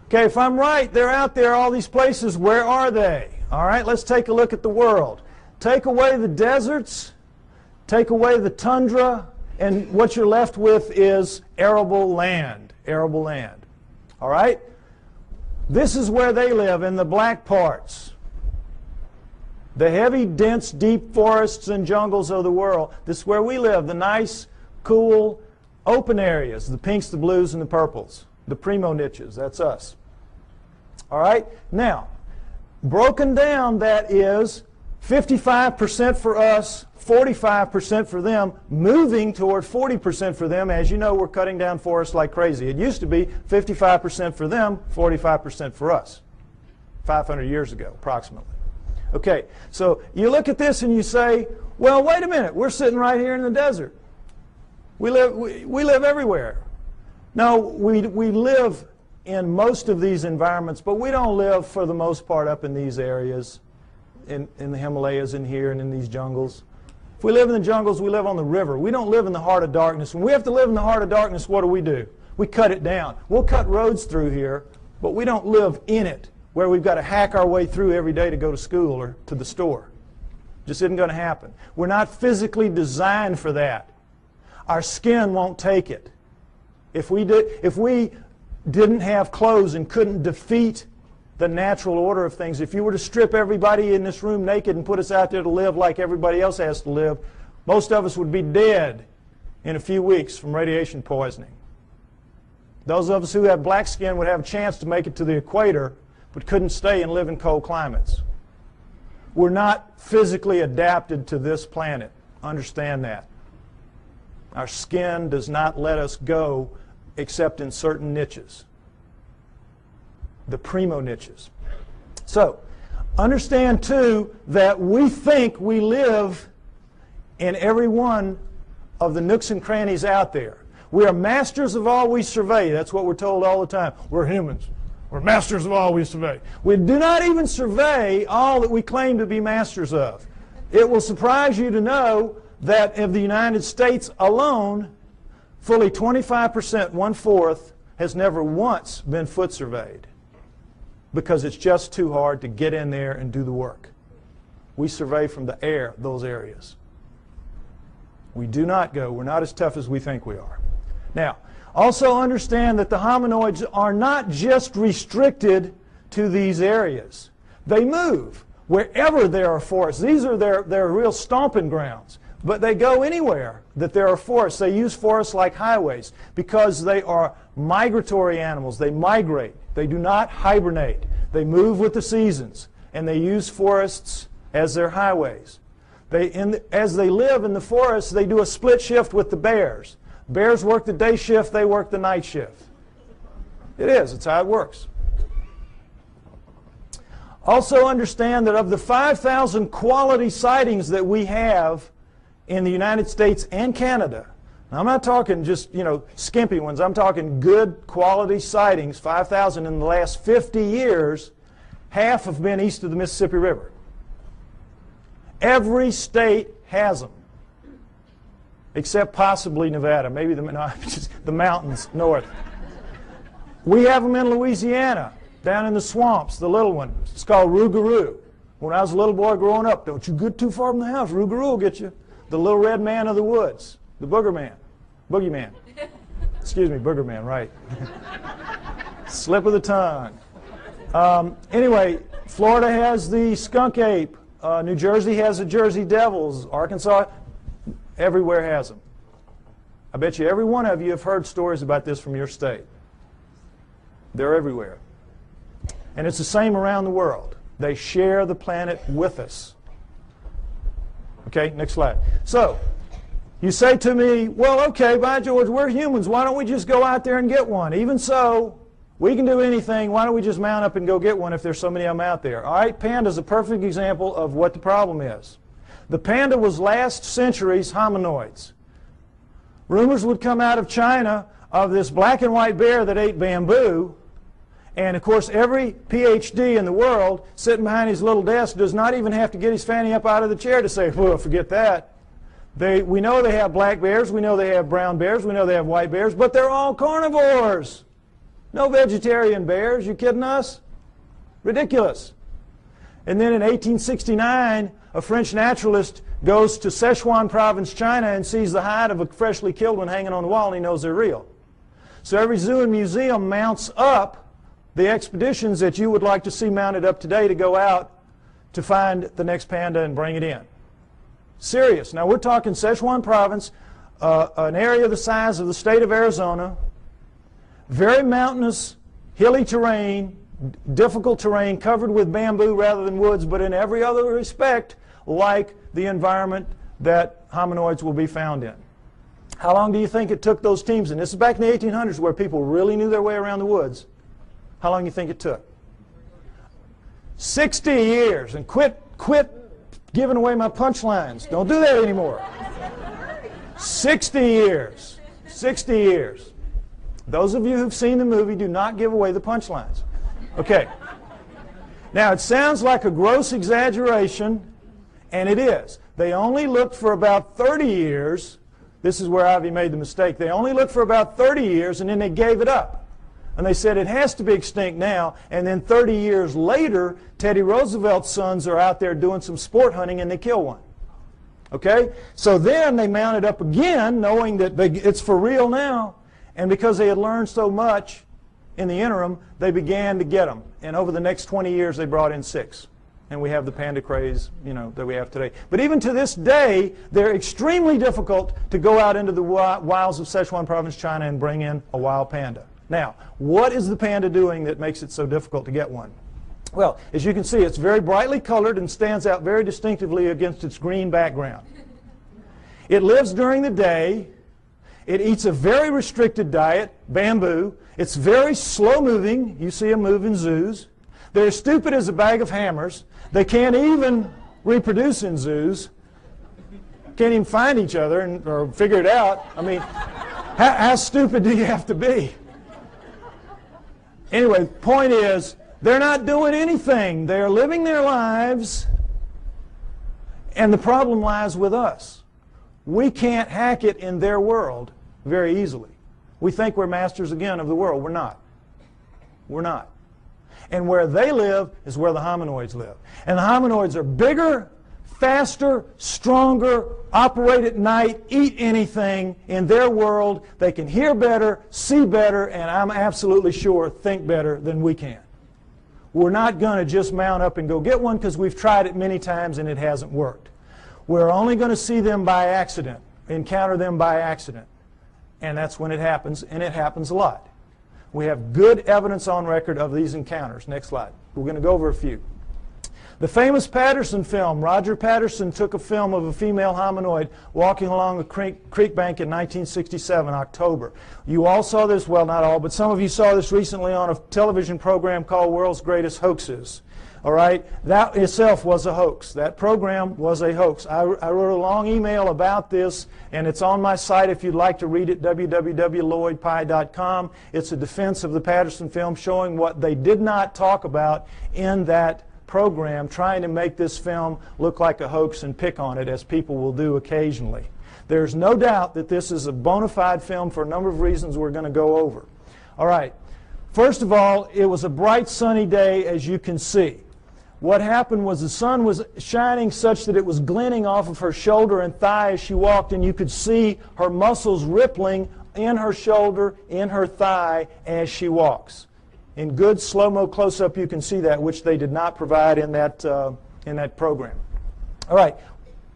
Okay, if I'm right, they're out there, all these places. Where are they? All right, let's take a look at the world. Take away the deserts, take away the tundra, and what you're left with is arable land. Arable land. All right? This is where they live, in the black parts. The heavy, dense, deep forests and jungles of the world. This is where we live. The nice, cool, open areas. The pinks, the blues, and the purples. The primo niches. That's us. All right? Now, Broken down, that is 55% for us, 45% for them, moving toward 40% for them. As you know, we're cutting down forests like crazy. It used to be 55% for them, 45% for us, 500 years ago, approximately. Okay, so you look at this and you say, well, wait a minute, we're sitting right here in the desert. We live everywhere. No, we live in most of these environments, but we don't live for the most part up in these areas, in the Himalayas and here and in these jungles. If we live in the jungles, we live on the river. We don't live in the heart of darkness. When we have to live in the heart of darkness, what do? We cut it down. We'll cut roads through here, but we don't live in it, where we've got to hack our way through every day to go to school or to the store. Just isn't going to happen. We're not physically designed for that. Our skin won't take it. If we didn't have clothes and couldn't defeat the natural order of things, if you were to strip everybody in this room naked and put us out there to live like everybody else has to live, most of us would be dead in a few weeks from radiation poisoning. Those of us who have black skin would have a chance to make it to the equator, but couldn't stay and live in cold climates. We're not physically adapted to this planet. Understand that. Our skin does not let us go except in certain niches. The primo niches. So, understand too that we think we live in every one of the nooks and crannies out there. We are masters of all we survey. That's what we're told all the time. We're humans. We're masters of all we survey. We do not even survey all that we claim to be masters of. It will surprise you to know that of the United States alone, fully 25%, 1/4, has never once been foot surveyed because it's just too hard to get in there and do the work. We survey from the air those areas. We do not go. We're not as tough as we think we are. Now, also understand that the hominoids are not just restricted to these areas. They move wherever there are forests. These are their real stomping grounds. But they go anywhere that there are forests. They use forests like highways because they are migratory animals. They migrate. They do not hibernate. They move with the seasons. And they use forests as their highways. As they live in the forests, they do a split shift with the bears. Bears work the day shift, they work the night shift. It is. It's how it works. Also understand that of the 5,000 quality sightings that we have in the United States and Canada, now I'm not talking just, skimpy ones. I'm talking good quality sightings, 5,000 in the last 50 years, half have been east of the Mississippi River. Every state has them, except possibly Nevada, maybe the mountains north. We have them in Louisiana, down in the swamps, the little one. It's called rougarou. When I was a little boy growing up, don't you get too far from the house, rougarou will get you. The little red man of the woods, the boogeyman. Excuse me, boogerman, right. Slip of the tongue. Anyway, Florida has the skunk ape. New Jersey has the Jersey Devils. Arkansas, everywhere has them. I bet you every one of you have heard stories about this from your state. They're everywhere. And it's the same around the world. They share the planet with us. Okay, next slide. So, you say to me, well, okay, by George, we're humans. Why don't we just go out there and get one? Even so, we can do anything. Why don't we just mount up and go get one if there's so many of them out there? All right, panda's a perfect example of what the problem is. The panda was last century's hominoids. Rumors would come out of China of this black and white bear that ate bamboo. And, of course, every PhD in the world sitting behind his little desk does not even have to get his fanny up out of the chair to say, well, forget that. We know they have black bears. We know they have brown bears. We know they have white bears. But they're all carnivores. No vegetarian bears. You kidding us? Ridiculous. And then in 1869, a French naturalist goes to Sichuan province, China, and sees the hide of a freshly killed one hanging on the wall, and he knows they're real. So every zoo and museum mounts up the expeditions that you would like to see mounted up today to go out to find the next panda and bring it in. Serious. Now we're talking Sichuan province, an area the size of the state of Arizona, very mountainous, hilly terrain, difficult terrain, covered with bamboo rather than woods, but in every other respect, like the environment that hominoids will be found in. How long do you think it took those teams? And this is back in the 1800s where people really knew their way around the woods. How long do you think it took? 60 years. And quit giving away my punchlines. Don't do that anymore. 60 years. 60 years. Those of you who've seen the movie, do not give away the punchlines. Okay. Now, it sounds like a gross exaggeration, and it is. They only looked for about 30 years. This is where Ivy made the mistake. They only looked for about 30 years, and then they gave it up. And they said it has to be extinct now. And then 30 years later, Teddy Roosevelt's sons are out there doing some sport hunting, and they kill one. Okay? So then they mounted up again, knowing that it's for real now. And because they had learned so much in the interim, they began to get them. And over the next 20 years, they brought in 6. And we have the panda craze, that we have today. But even to this day, they're extremely difficult to go out into the wilds of Sichuan province, China, and bring in a wild panda. Now, what is the panda doing that makes it so difficult to get one? Well, as you can see, it's very brightly colored and stands out very distinctively against its green background. It lives during the day. It eats a very restricted diet, bamboo. It's very slow-moving. You see them move in zoos. They're as stupid as a bag of hammers. They can't even reproduce in zoos. Can't even find each other or figure it out. I mean, how stupid do you have to be? Anyway, the point is, they're not doing anything. They're living their lives, and the problem lies with us. We can't hack it in their world very easily. We think we're masters again of the world. We're not. We're not. And where they live is where the hominoids live. And the hominoids are bigger, faster, stronger, operate at night, eat anything. In their world, they can hear better, see better, and I'm absolutely sure think better than we can. We're not going to just mount up and go get one because we've tried it many times and it hasn't worked. We're only going to see them by accident, encounter them by accident. And that's when it happens, and it happens a lot. We have good evidence on record of these encounters. Next slide. We're going to go over a few. The famous Patterson film. Roger Patterson took a film of a female hominoid walking along a creek bank in 1967, October. You all saw this, well, not all, but some of you saw this recently on a television program called World's Greatest Hoaxes. All right? That itself was a hoax. That program was a hoax. I wrote a long email about this, and it's on my site if you'd like to read it, www.lloydpie.com. It's a defense of the Patterson film showing what they did not talk about in that program, trying to make this film look like a hoax and pick on it, as people will do occasionally. There's no doubt that this is a bona fide film for a number of reasons we're going to go over. All right. First of all, it was a bright sunny day, as you can see. What happened was the sun was shining such that it was glinting off of her shoulder and thigh as she walked, and you could see her muscles rippling in her shoulder, in her thigh as she walks. In good slow-mo close-up, you can see that, which they did not provide in that program. All right.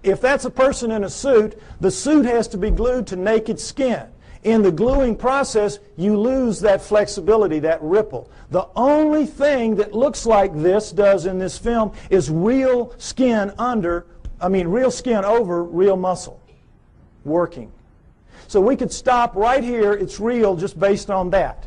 If that's a person in a suit, the suit has to be glued to naked skin. In the gluing process, you lose that flexibility, that ripple. The only thing that looks like this does in this film is real skin over real muscle working. So we could stop right here. It's real just based on that.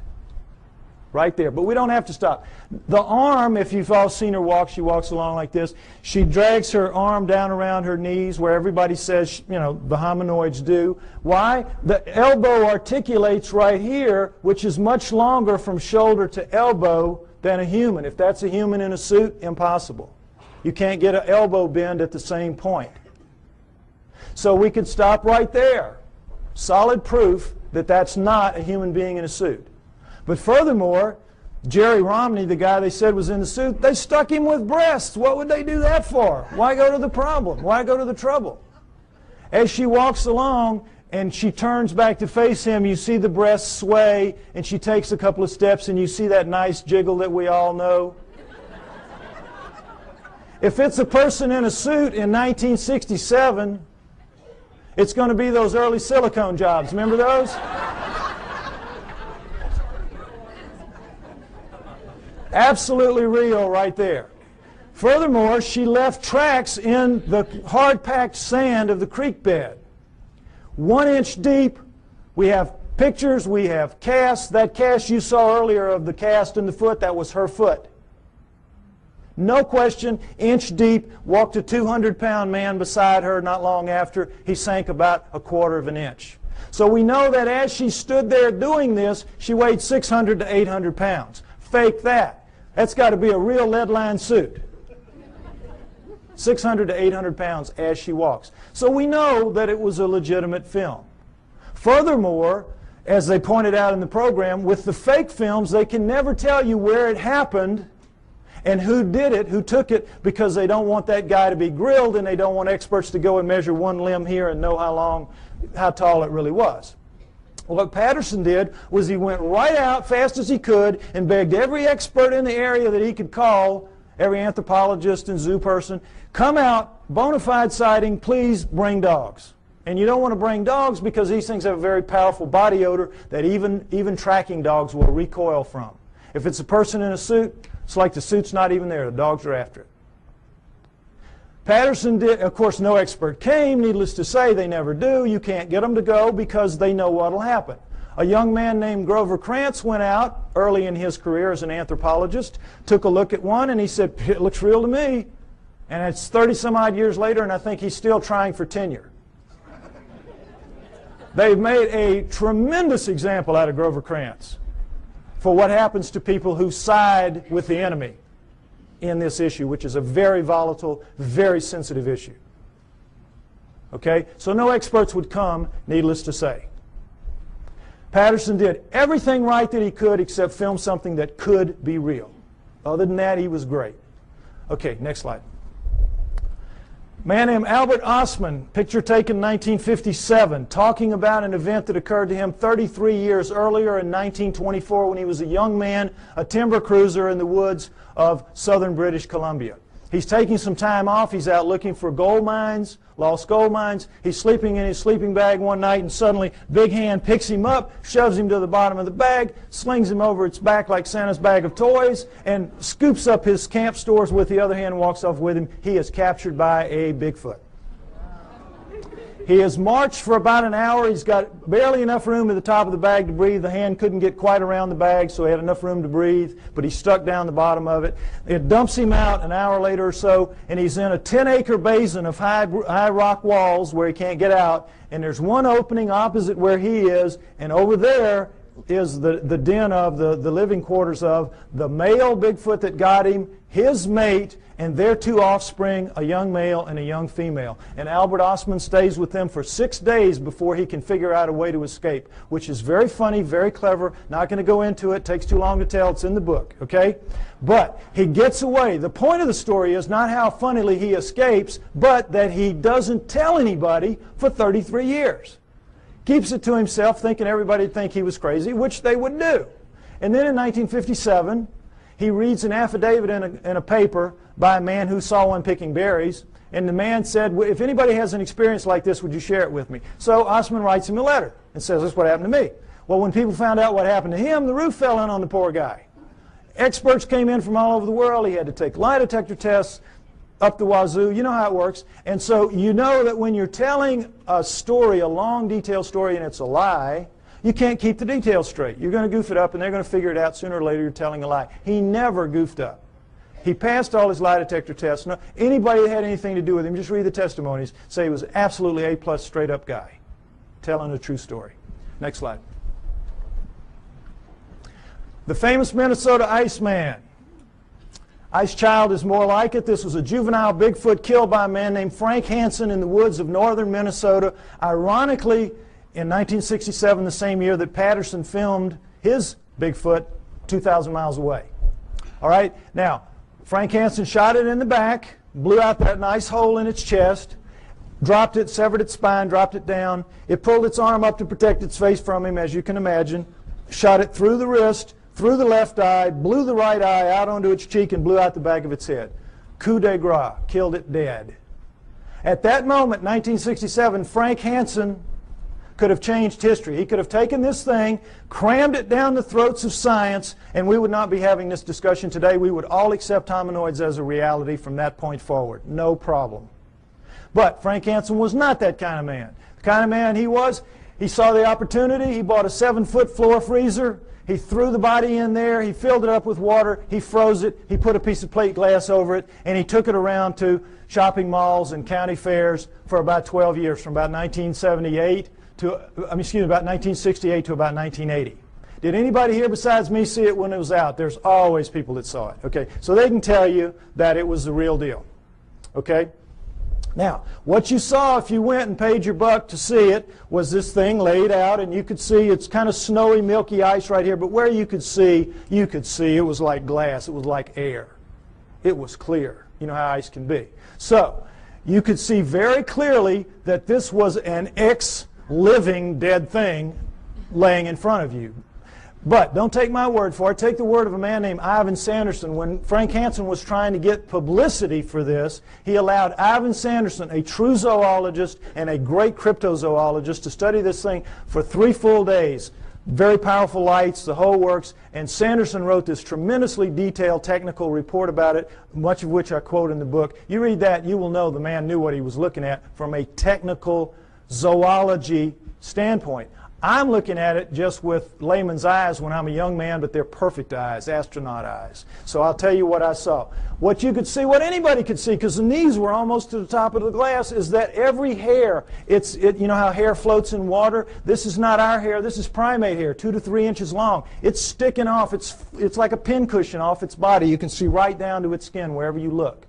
Right there. But we don't have to stop. The arm, if you've all seen her walk, she walks along like this. She drags her arm down around her knees where everybody says, the hominoids do. Why? The elbow articulates right here, which is much longer from shoulder to elbow than a human. If that's a human in a suit, impossible. You can't get an elbow bend at the same point. So we could stop right there. Solid proof that that's not a human being in a suit. But furthermore, Jerry Romney, the guy they said was in the suit, they stuck him with breasts. What would they do that for? Why go to the problem? Why go to the trouble? As she walks along and she turns back to face him, you see the breasts sway, and she takes a couple of steps, and you see that nice jiggle that we all know. If it's a person in a suit in 1967, it's going to be those early silicone jobs. Remember those? Absolutely real right there. Furthermore, she left tracks in the hard-packed sand of the creek bed. 1 inch deep. We have pictures, we have casts. That cast you saw earlier of the cast in the foot, that was her foot. No question, inch deep, walked a 200-pound man beside her not long after. He sank about 1/4 inch. So we know that as she stood there doing this, she weighed 600 to 800 pounds. Fake that. That's got to be a real lead-lined suit. 600 to 800 pounds as she walks. So we know that it was a legitimate film. Furthermore, as they pointed out in the program, with the fake films, they can never tell you where it happened and who did it, who took it, because they don't want that guy to be grilled and they don't want experts to go and measure one limb here and know how tall it really was. Well, what Patterson did was he went right out fast as he could and begged every expert in the area that he could call, every anthropologist and zoo person, come out, bona fide sighting, please bring dogs. And you don't want to bring dogs because these things have a very powerful body odor that even tracking dogs will recoil from. If it's a person in a suit, it's like the suit's not even there. The dogs are after it. Patterson did, of course, no expert came. Needless to say, they never do. You can't get them to go because they know what will happen. A young man named Grover Krantz went out early in his career as an anthropologist, took a look at one, and he said, it looks real to me. And it's 30-some-odd years later, and I think he's still trying for tenure. They've made a tremendous example out of Grover Krantz for what happens to people who side with the enemy in this issue, which is a very volatile, very sensitive issue. Okay? So no experts would come, needless to say. Patterson did everything right that he could except film something that could be real. Other than that, he was great. Okay, next slide. A man named Albert Ostman, picture taken in 1957, talking about an event that occurred to him 33 years earlier in 1924 when he was a young man, a timber cruiser in the woods of southern British Columbia. He's taking some time off. He's out looking for gold mines, lost gold mines. He's sleeping in his sleeping bag one night, and suddenly Big Hand picks him up, shoves him to the bottom of the bag, slings him over its back like Santa's bag of toys, and scoops up his camp stores with the other hand and walks off with him. He is captured by a Bigfoot. He has marched for about an hour. He's got barely enough room at the top of the bag to breathe. The hand couldn't get quite around the bag, so he had enough room to breathe, but he's stuck down the bottom of it. It dumps him out an hour later or so, and he's in a 10-acre basin of high rock walls where he can't get out, and there's one opening opposite where he is, and over there is the den of the living quarters of the male Bigfoot that got him, his mate, and their 2 offspring, a young male and a young female. And Albert Ostman stays with them for 6 days before he can figure out a way to escape, which is very funny, very clever. Not going to go into it. Takes too long to tell. It's in the book, okay? But he gets away. The point of the story is not how funnily he escapes, but that he doesn't tell anybody for 33 years. Keeps it to himself, thinking everybody would think he was crazy, which they would do. And then in 1957, he reads an affidavit in a paper by a man who saw one picking berries, and the man said, if anybody has an experience like this, would you share it with me? So Ostman writes him a letter and says, this is what happened to me. Well, when people found out what happened to him, the roof fell in on the poor guy. Experts came in from all over the world. He had to take lie detector tests up the wazoo. You know how it works. And so you know that when you're telling a story, a long, detailed story, and it's a lie, you can't keep the details straight. You're going to goof it up, and they're going to figure it out sooner or later you're telling a lie. He never goofed up. He passed all his lie detector tests. No, anybody that had anything to do with him, just read the testimonies, say he was absolutely A+ straight-up guy, telling a true story. Next slide. The famous Minnesota Iceman. Ice Child is more like it. This was a juvenile Bigfoot killed by a man named Frank Hansen in the woods of northern Minnesota. Ironically, in 1967, the same year that Patterson filmed his Bigfoot 2,000 miles away. All right, now, Frank Hansen shot it in the back, blew out that nice hole in its chest, dropped it, severed its spine, dropped it down. It pulled its arm up to protect its face from him, as you can imagine, shot it through the wrist, through the left eye, blew the right eye out onto its cheek, and blew out the back of its head. Coup de grace, killed it dead. At that moment, 1967, Frank Hansen could have changed history. He could have taken this thing, crammed it down the throats of science, and we would not be having this discussion today. We would all accept hominoids as a reality from that point forward. No problem. But Frank Hansen was not that kind of man. The kind of man he was, he saw the opportunity. He bought a 7-foot floor freezer. He threw the body in there. He filled it up with water. He froze it. He put a piece of plate glass over it, and he took it around to shopping malls and county fairs for about 12 years, from about 1978 to, about 1968 to about 1980. Did anybody here besides me see it when it was out? There's always people that saw it. Okay, so they can tell you that it was the real deal. Okay. Now, what you saw if you went and paid your buck to see it was this thing laid out, and you could see it's kind of snowy, milky ice right here, but where you could see it was like glass. It was like air. It was clear. You know how ice can be. So, you could see very clearly that this was an ex-living dead thing laying in front of you. But don't take my word for it. Take the word of a man named Ivan Sanderson. When Frank Hansen was trying to get publicity for this, he allowed Ivan Sanderson, a true zoologist and a great cryptozoologist, to study this thing for 3 full days. Very powerful lights, the whole works. And Sanderson wrote this tremendously detailed technical report about it, much of which I quote in the book. You read that, you will know the man knew what he was looking at from a technical zoology standpoint. I'm looking at it just with layman's eyes when I'm a young man, but they're perfect eyes, astronaut eyes. So I'll tell you what I saw. What you could see, what anybody could see, because the knees were almost to the top of the glass, is that every hair, you know how hair floats in water? This is not our hair. This is primate hair, 2 to 3 inches long. It's sticking off. It's like a pincushion off its body. You can see right down to its skin wherever you look.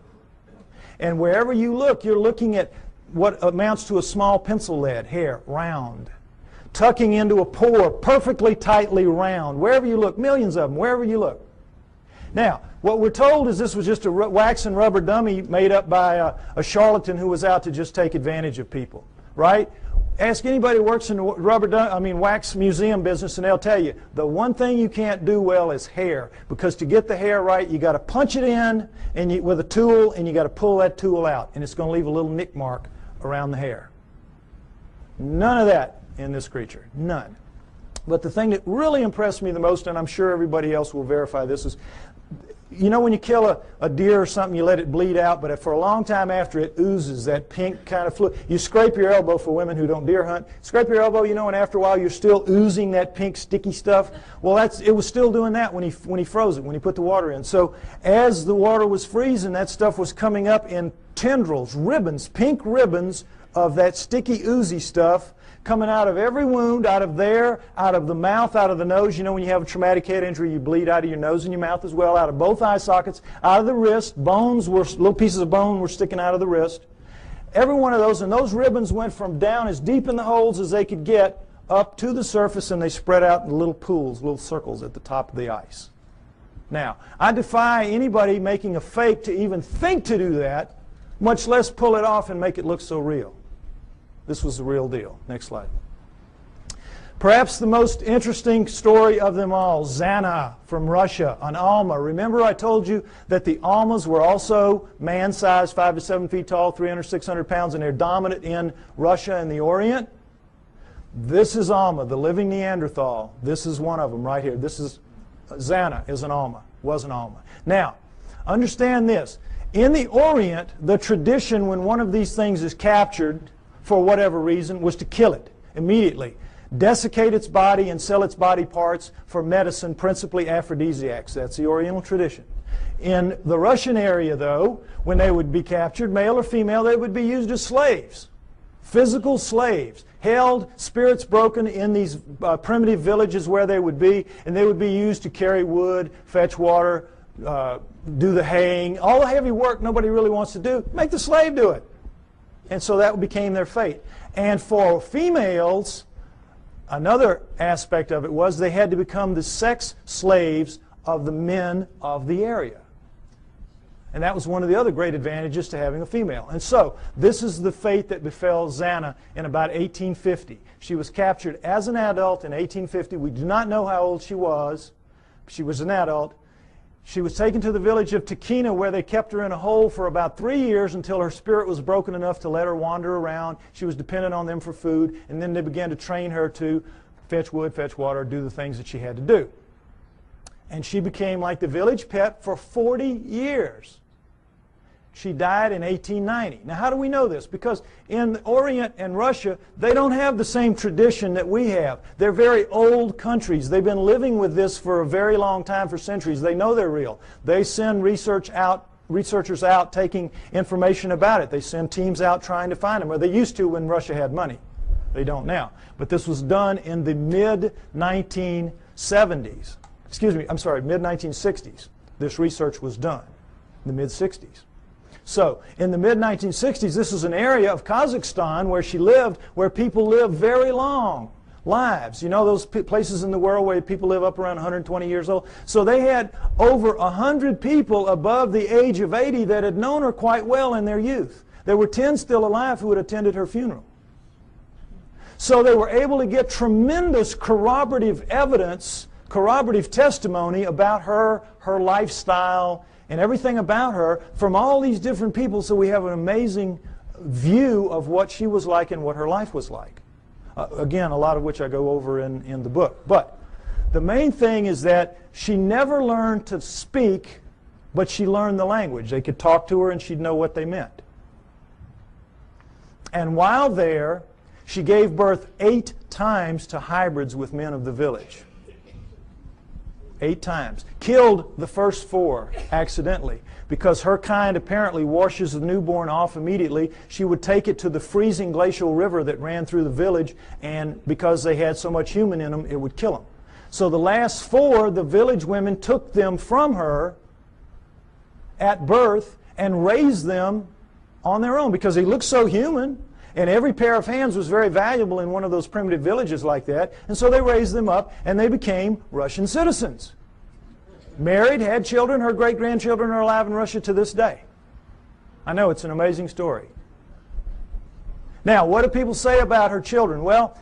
And wherever you look, you're looking at what amounts to a small pencil lead hair, round, tucking into a pore, perfectly tightly round. Wherever you look, millions of them, wherever you look. Now, what we're told is this was just a wax and rubber dummy made up by a charlatan who was out to just take advantage of people, right? Ask anybody who works in the wax museum business, and they'll tell you the one thing you can't do well is hair, because to get the hair right, you got to punch it in with a tool, and you got to pull that tool out, and it's going to leave a little nick mark around the hair. None of that in this creature. None. But the thing that really impressed me the most, and I'm sure everybody else will verify this, is, you know when you kill a deer or something, you let it bleed out, but for a long time after it oozes that pink kind of fluid. You scrape your elbow, for women who don't deer hunt, scrape your elbow, you know, and after a while you're still oozing that pink sticky stuff. Well, it was still doing that when he froze it, when he put the water in. So as the water was freezing, that stuff was coming up in tendrils, ribbons, pink ribbons of that sticky, oozy stuff, coming out of every wound, out of there, out of the mouth, out of the nose. You know when you have a traumatic head injury, you bleed out of your nose and your mouth as well, out of both eye sockets, out of the wrist. Little pieces of bone were sticking out of the wrist. Every one of those, and those ribbons went from down as deep in the holes as they could get up to the surface, and they spread out in little pools, little circles at the top of the ice. Now, I defy anybody making a fake to even think to do that, much less pull it off and make it look so real. This was the real deal. Next slide. Perhaps the most interesting story of them all, Zana from Russia, an Alma. Remember I told you that the Almas were also man-sized, 5 to 7 feet tall, 300, 600 pounds, and they're dominant in Russia and the Orient. This is Alma, the living Neanderthal. This is one of them right here. This is Zana is an Alma, was an Alma. Now, understand this. In the Orient, the tradition when one of these things is captured for whatever reason, was to kill it immediately, desiccate its body and sell its body parts for medicine, principally aphrodisiacs. That's the Oriental tradition. In the Russian area, though, when they would be captured, male or female, they would be used as slaves, physical slaves, held, spirits broken in these primitive villages where they would be, and they would be used to carry wood, fetch water, do the haying, all the heavy work nobody really wants to do. Make the slave do it. And so that became their fate. And for females, another aspect of it was they had to become the sex slaves of the men of the area. And that was one of the other great advantages to having a female. And so this is the fate that befell Zana in about 1850. She was captured as an adult in 1850. We do not know how old she was. She was an adult. She was taken to the village of Takina, where they kept her in a hole for about 3 years until her spirit was broken enough to let her wander around. She was dependent on them for food, and then they began to train her to fetch wood, fetch water, do the things that she had to do. And she became like the village pet for 40 years. She died in 1890. Now, how do we know this? Because in the Orient and Russia, they don't have the same tradition that we have. They're very old countries. They've been living with this for a very long time, for centuries. They know they're real. They send researchers out taking information about it. They send teams out trying to find them, or they used to when Russia had money. They don't now. But this was done in the mid-1970s. Excuse me, I'm sorry, mid-1960s. This research was done in the mid-60s. So, in the mid-1960s, this is an area of Kazakhstan where she lived, where people live very long lives. You know those places in the world where people live up around 120 years old? So they had over 100 people above the age of 80 that had known her quite well in their youth. There were 10 still alive who had attended her funeral. So they were able to get tremendous corroborative evidence, corroborative testimony about her lifestyle, and everything about her from all these different people, so we have an amazing view of what she was like and what her life was like. Again, a lot of which I go over in the book. But the main thing is that she never learned to speak, but she learned the language. They could talk to her and she'd know what they meant. And while there, she gave birth 8 times to hybrids with men of the village. 8 times. Killed the first 4 accidentally because her kind apparently washes the newborn off immediately. She would take it to the freezing glacial river that ran through the village, and because they had so much human in them, it would kill them. So the last 4, the village women took them from her at birth and raised them on their own because they looked so human. And every pair of hands was very valuable in one of those primitive villages like that. And so they raised them up, and they became Russian citizens. Married, had children. Her great-grandchildren are alive in Russia to this day. I know, it's an amazing story. Now, what do people say about her children? Well,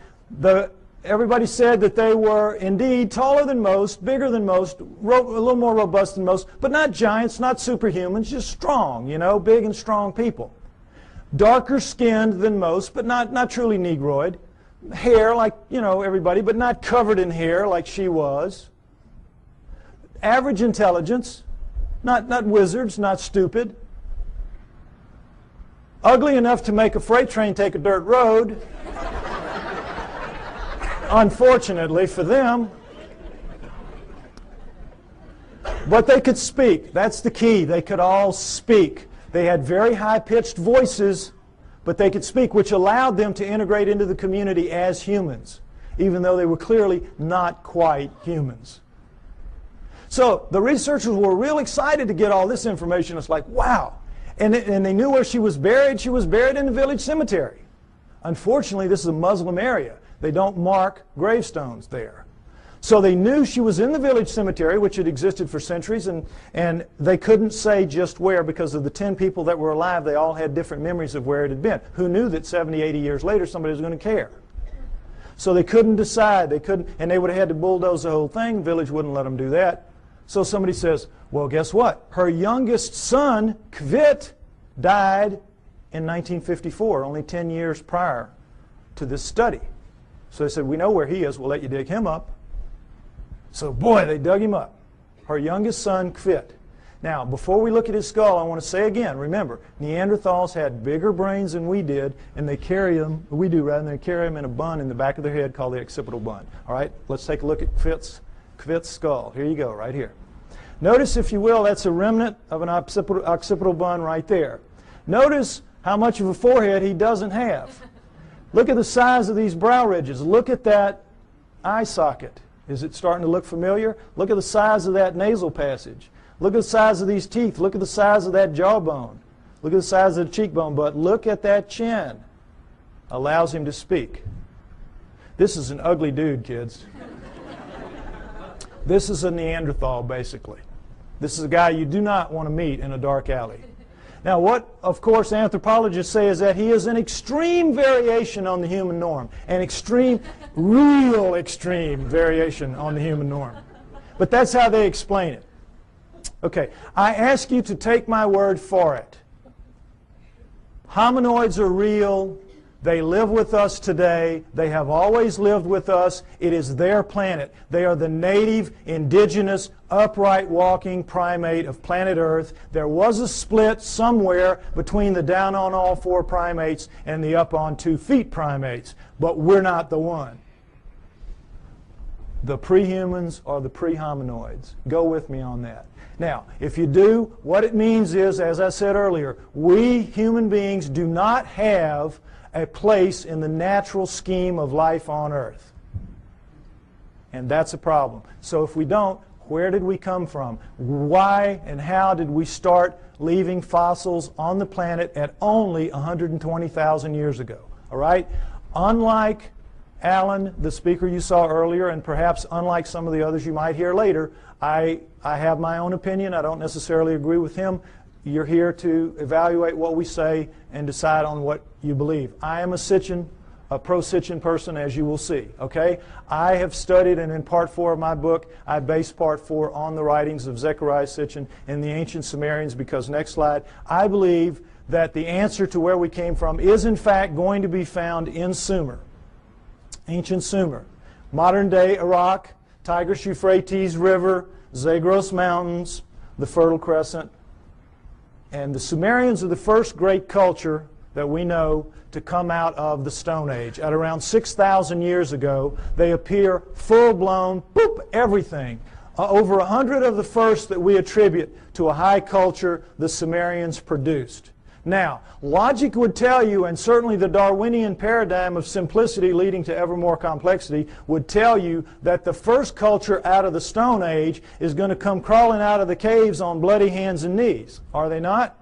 everybody said that they were indeed taller than most, bigger than most, a little more robust than most, but not giants, not superhumans, just strong, you know, big and strong people. Darker skinned than most, but not truly Negroid. Hair like, you know, everybody, but not covered in hair like she was. Average intelligence, not wizards, not stupid. Ugly enough to make a freight train take a dirt road. Unfortunately for them. But they could speak. That's the key. They could all speak. They had very high-pitched voices, but they could speak, which allowed them to integrate into the community as humans, even though they were clearly not quite humans. So the researchers were real excited to get all this information. It's like, wow. And they knew where she was buried. She was buried in the village cemetery. Unfortunately, this is a Muslim area. They don't mark gravestones there. So they knew she was in the village cemetery, which had existed for centuries, and they couldn't say just where because of the 10 people that were alive. They all had different memories of where it had been. Who knew that 70, 80 years later somebody was going to care? So they couldn't decide. They couldn't, and they would have had to bulldoze the whole thing. The village wouldn't let them do that. So somebody says, well, guess what? Her youngest son, Kvit, died in 1954, only 10 years prior to this study. So they said, we know where he is. We'll let you dig him up. So, boy, they dug him up. Her youngest son, Kvit. Now, before we look at his skull, I want to say again, remember, Neanderthals had bigger brains than we did, and they carry them, we do rather, than they carry them in a bun in the back of their head called the occipital bun. All right, let's take a look at Kvit's skull. Here you go, right here. Notice, if you will, that's a remnant of an occipital bun right there. Notice how much of a forehead he doesn't have. Look at the size of these brow ridges. Look at that eye socket. Is it starting to look familiar? Look at the size of that nasal passage. Look at the size of these teeth. Look at the size of that jawbone. Look at the size of the cheekbone. But look at that chin. Allows him to speak. This is an ugly dude, kids. This is a Neanderthal, basically. This is a guy you do not want to meet in a dark alley. Now, what, of course, anthropologists say is that he is an extreme variation on the human norm. An extreme, real extreme variation on the human norm. But that's how they explain it. Okay, I ask you to take my word for it. Hominoids are real. They live with us today. They have always lived with us. It is their planet. They are the native, indigenous, upright walking primate of planet Earth. There was a split somewhere between the down on all four primates and the up on 2 feet primates, but we're not the one. The pre-humans are the pre-hominoids. Go with me on that. Now, if you do, what it means is, as I said earlier, we human beings do not have a place in the natural scheme of life on Earth. And that's a problem. So if we don't, where did we come from? Why and how did we start leaving fossils on the planet at only 120,000 years ago? All right? Unlike Alan, the speaker you saw earlier, and perhaps unlike some of the others you might hear later, I have my own opinion. I don't necessarily agree with him. You're here to evaluate what we say and decide on what you believe. I am a pro-Sitchin person, as you will see. Okay? I have studied, and in part 4 of my book, I base part 4 on the writings of Zechariah Sitchin and the ancient Sumerians, because, next slide, I believe that the answer to where we came from is, in fact, going to be found in Sumer. Ancient Sumer. Modern-day Iraq, Tigris-Euphrates River, Zagros Mountains, the Fertile Crescent. And the Sumerians are the first great culture that we know to come out of the Stone Age. At around 6,000 years ago, they appear full-blown, boop, everything. Over 100 of the first that we attribute to a high culture the Sumerians produced. Now, logic would tell you, and certainly the Darwinian paradigm of simplicity leading to ever more complexity would tell you, that the first culture out of the Stone Age is going to come crawling out of the caves on bloody hands and knees. Are they not?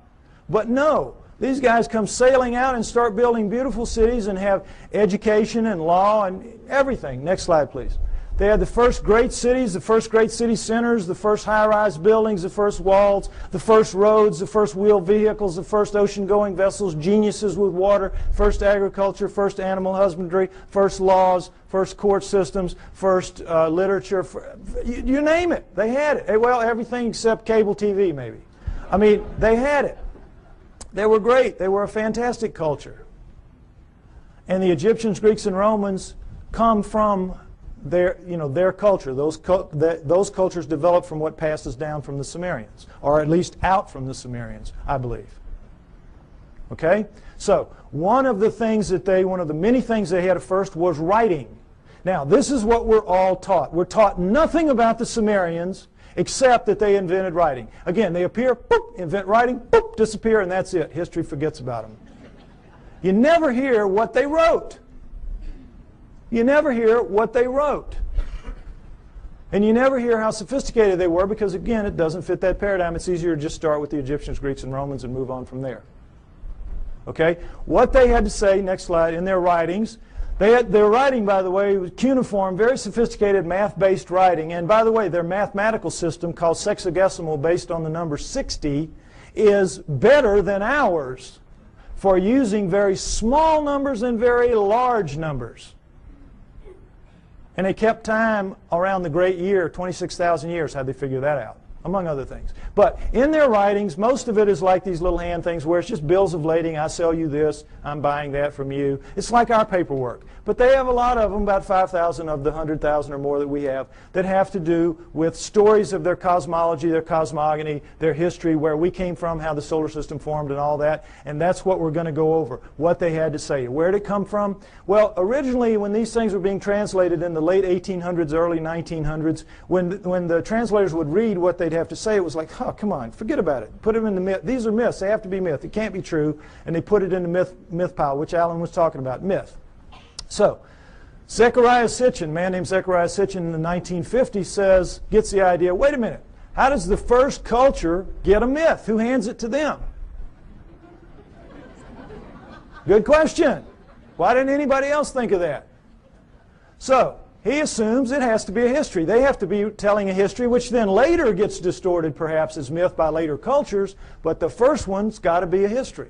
But no. These guys come sailing out and start building beautiful cities and have education and law and everything. Next slide, please. They had the first great cities, the first great city centers, the first high-rise buildings, the first walls, the first roads, the first wheeled vehicles, the first ocean-going vessels, geniuses with water, first agriculture, first animal husbandry, first laws, first court systems, first literature. You name it. They had it. Well, everything except cable TV, maybe. I mean, they had it. They were great. They were a fantastic culture. And the Egyptians, Greeks, and Romans come from their culture. Those cultures developed from what passes down from the Sumerians, or at least out from the Sumerians, I believe. Okay? So, one of the many things they had at first was writing. Now, this is what we're all taught. We're taught nothing about the Sumerians except that they invented writing. Again, they appear, boop, invent writing, boop, disappear, and that's it. History forgets about them. You never hear what they wrote. You never hear what they wrote. And you never hear how sophisticated they were, because, again, it doesn't fit that paradigm. It's easier to just start with the Egyptians, Greeks, and Romans and move on from there. Okay? What they had to say, next slide, in their writings, their writing, by the way, was cuneiform, very sophisticated math-based writing. And, by the way, their mathematical system, called sexagesimal, based on the number 60, is better than ours for using very small numbers and very large numbers. And they kept time around the great year, 26,000 years. How'd they figure that out? Among other things. But in their writings, most of it is like these little hand things where it's just bills of lading. I sell you this. I'm buying that from you. It's like our paperwork. But they have a lot of them, about 5,000 of the 100,000 or more that we have to do with stories of their cosmology, their cosmogony, their history, where we came from, how the solar system formed, and all that. And that's what we're going to go over, what they had to say. Where did it come from? Well, originally, when these things were being translated in the late 1800s, early 1900s, when the translators would read what they'd have to say, it was like, oh, come on, forget about it. Put them in the myth. These are myths. They have to be myth. It can't be true. And they put it in the myth pile, which Alan was talking about, myth. So, Zechariah Sitchin, a man named Zechariah Sitchin in the 1950s gets the idea, wait a minute, how does the first culture get a myth? Who hands it to them? Good question. Why didn't anybody else think of that? So, he assumes it has to be a history. They have to be telling a history, which then later gets distorted perhaps as myth by later cultures, but the first one's got to be a history.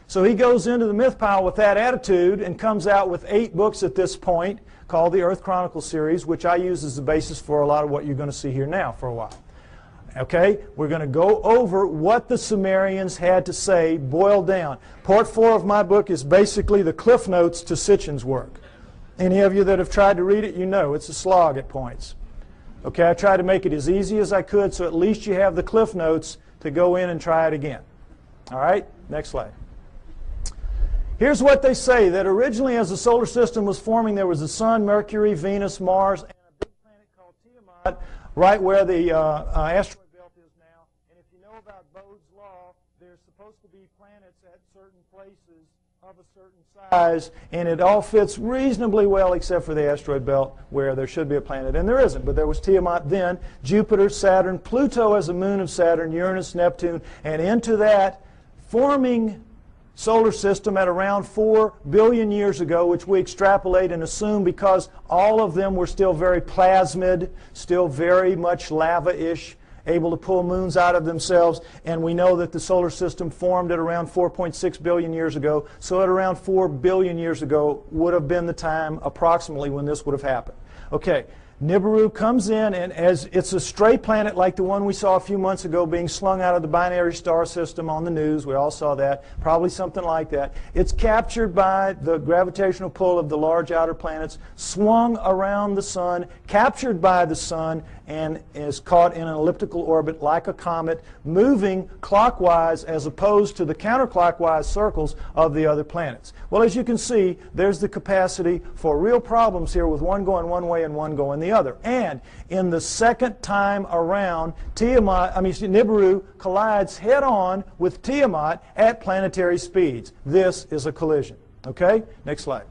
So he goes into the myth pile with that attitude and comes out with 8 books at this point called the Earth Chronicles series, which I use as the basis for a lot of what you're going to see here now for a while. Okay? We're going to go over what the Sumerians had to say, boiled down. Part 4 of my book is basically the cliff notes to Sitchin's work. Any of you that have tried to read it, you know it's a slog at points. Okay, I tried to make it as easy as I could so at least you have the cliff notes to go in and try it again. All right? Next slide. Here's what they say, that originally as the solar system was forming, there was the Sun, Mercury, Venus, Mars, and a big planet called Tiamat, right where the asteroid belt is now. And if you know about Bode's law, there's supposed to be planets at certain places of a certain size, and it all fits reasonably well except for the asteroid belt where there should be a planet, and there isn't. But there was Tiamat then, Jupiter, Saturn, Pluto as a moon of Saturn, Uranus, Neptune, and into that forming solar system at around 4 billion years ago, which we extrapolate and assume because all of them were still very plasmid, still very much lava-ish, able to pull moons out of themselves. And we know that the solar system formed at around 4.6 billion years ago. So at around 4 billion years ago would have been the time approximately when this would have happened. Okay. Nibiru comes in, and as it's a stray planet like the one we saw a few months ago being slung out of the binary star system on the news. We all saw that. Probably something like that. It's captured by the gravitational pull of the large outer planets, swung around the Sun, captured by the Sun, and is caught in an elliptical orbit like a comet, moving clockwise as opposed to the counterclockwise circles of the other planets. Well, as you can see, there's the capacity for real problems here with one going one way and one going the other. And in the second time around, Nibiru collides head-on with Tiamat at planetary speeds. This is a collision. Okay? Next slide.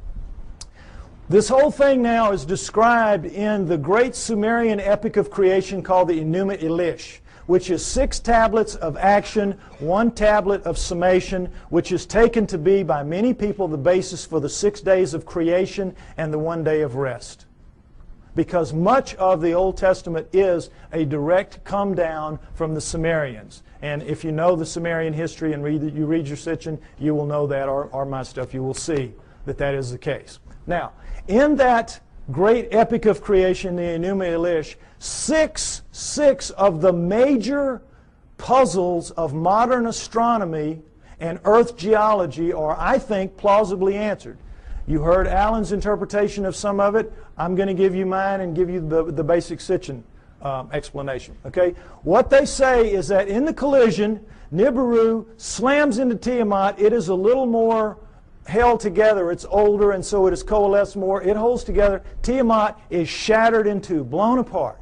This whole thing now is described in the great Sumerian epic of creation called the Enuma Elish, which is 6 tablets of action, 1 tablet of summation, which is taken to be by many people the basis for the 6 days of creation and the 1 day of rest. Because much of the Old Testament is a direct come down from the Sumerians. And if you know the Sumerian history and you read your Sitchin, you will know that, or my stuff, you will see that that is the case. Now, in that great epic of creation, the Enuma Elish, six of the major puzzles of modern astronomy and Earth geology are, I think, plausibly answered. You heard Alan's interpretation of some of it. I'm going to give you mine and give you the basic Sitchin explanation. Okay? What they say is that in the collision, Nibiru slams into Tiamat. It is a little more held together. It's older, and so it is coalesced more. It holds together. Tiamat is shattered in two, blown apart,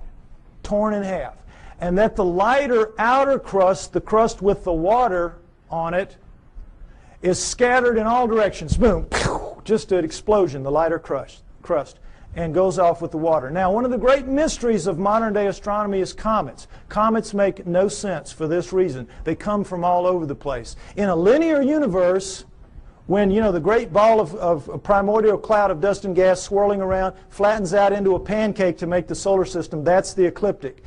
torn in half. And that the lighter outer crust, the crust with the water on it, is scattered in all directions. Boom. Just an explosion, the lighter crust, and goes off with the water. Now, one of the great mysteries of modern-day astronomy is comets. Comets make no sense for this reason. They come from all over the place. In a linear universe, when, you know, the great ball of a primordial cloud of dust and gas swirling around flattens out into a pancake to make the solar system, that's the ecliptic.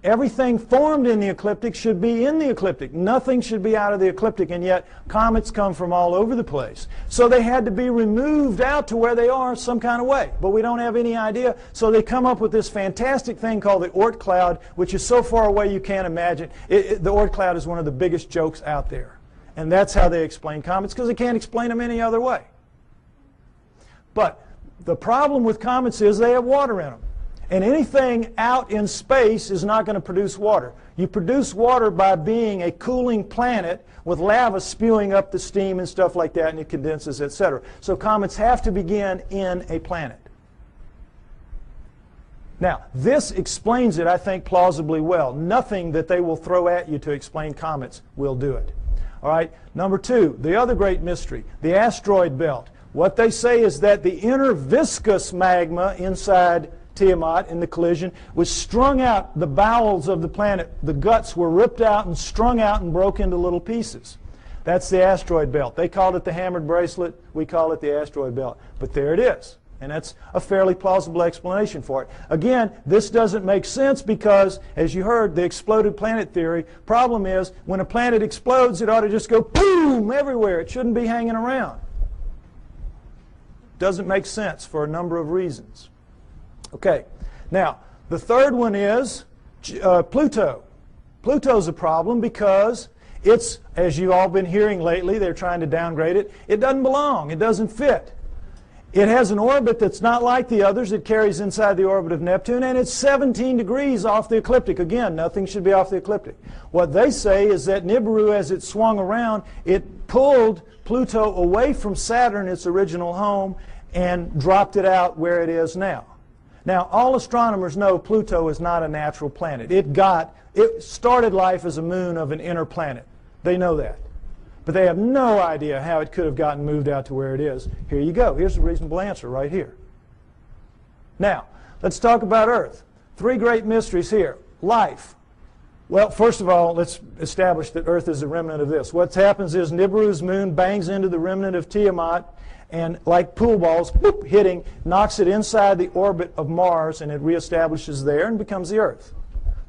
Everything formed in the ecliptic should be in the ecliptic. Nothing should be out of the ecliptic, and yet comets come from all over the place. So they had to be removed out to where they are some kind of way, but we don't have any idea. So they come up with this fantastic thing called the Oort cloud, which is so far away you can't imagine. The Oort cloud is one of the biggest jokes out there. And that's how they explain comets, because they can't explain them any other way. But the problem with comets is they have water in them. And anything out in space is not going to produce water. You produce water by being a cooling planet with lava spewing up the steam and stuff like that, and it condenses, etc. So comets have to begin in a planet. Now, this explains it, I think, plausibly well. Nothing that they will throw at you to explain comets will do it. All right, number 2, the other great mystery, the asteroid belt. What they say is that the inner viscous magma inside Tiamat in the collision was strung out, the bowels of the planet, the guts were ripped out and strung out and broke into little pieces. That's the asteroid belt. They called it the hammered bracelet. We call it the asteroid belt. But there it is. And that's a fairly plausible explanation for it. Again, this doesn't make sense because, as you heard, the exploded planet theory. Problem is, when a planet explodes, it ought to just go boom everywhere. It shouldn't be hanging around. Doesn't make sense for a number of reasons. Okay, now, the third one is Pluto. Pluto's a problem because it's, as you've all been hearing lately, they're trying to downgrade it. It doesn't belong. It doesn't fit. It has an orbit that's not like the others. It carries inside the orbit of Neptune, and it's 17 degrees off the ecliptic. Again, nothing should be off the ecliptic. What they say is that Nibiru, as it swung around, it pulled Pluto away from Saturn, its original home, and dropped it out where it is now. Now, all astronomers know Pluto is not a natural planet. It started life as a moon of an inner planet. They know that. But they have no idea how it could have gotten moved out to where it is. Here you go. Here's the reasonable answer right here. Now, let's talk about Earth. Three great mysteries here. Life. Well, first of all, let's establish that Earth is a remnant of this. What happens is Nibiru's moon bangs into the remnant of Tiamat, and like pool balls, boop, hitting, knocks it inside the orbit of Mars, and it reestablishes there and becomes the Earth,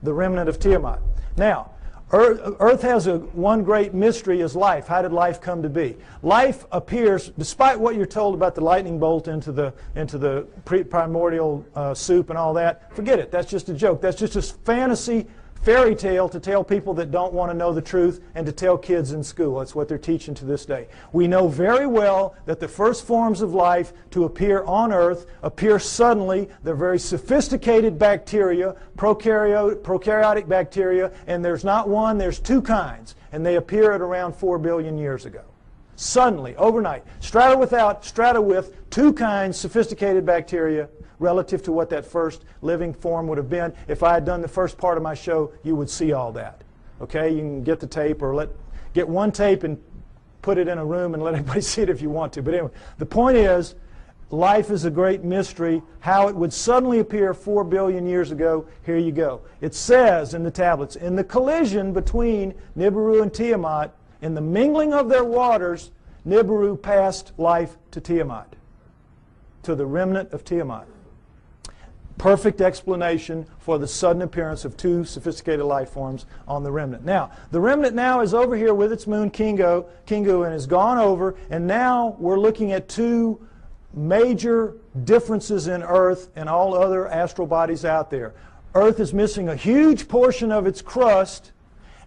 the remnant of Tiamat. Now, Earth has one great mystery is life. How did life come to be? Life appears, despite what you're told about the lightning bolt into the primordial soup and all that, forget it. That's just a joke. That's just a fantasy fairy tale to tell people that don't want to know the truth and to tell kids in school. That's what they're teaching to this day. We know very well that the first forms of life to appear on Earth appear suddenly. They're very sophisticated bacteria, prokaryotic bacteria, and there's not one, there's two kinds, and they appear at around 4 billion years ago. Suddenly, overnight, strata with two kinds, sophisticated bacteria, relative to what that first living form would have been. If I had done the first part of my show, you would see all that. Okay, you can get the tape or get one tape and put it in a room and let everybody see it if you want to. But anyway, the point is, life is a great mystery. How it would suddenly appear 4 billion years ago, here you go. It says in the tablets, in the collision between Nibiru and Tiamat, in the mingling of their waters, Nibiru passed life to Tiamat, to the remnant of Tiamat. Perfect explanation for the sudden appearance of two sophisticated life forms on the remnant. Now, the remnant now is over here with its moon Kingu, and has gone over, and now we're looking at two major differences in Earth and all other astral bodies out there. Earth is missing a huge portion of its crust,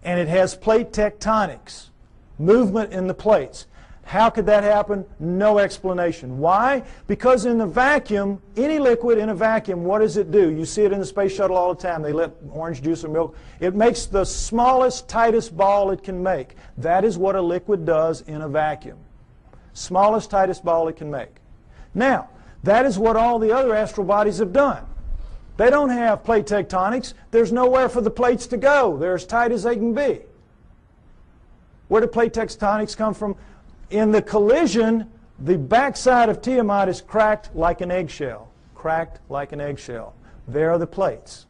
and it has plate tectonics, movement in the plates. How could that happen? No explanation. Why? Because in the vacuum, any liquid in a vacuum, what does it do? You see it in the space shuttle all the time. They let orange juice or milk. It makes the smallest, tightest ball it can make. That is what a liquid does in a vacuum. Smallest, tightest ball it can make. Now, that is what all the other astral bodies have done. They don't have plate tectonics. There's nowhere for the plates to go. They're as tight as they can be. Where do plate tectonics come from? In the collision, the backside of Tiamat is cracked like an eggshell. Cracked like an eggshell. There are the plates.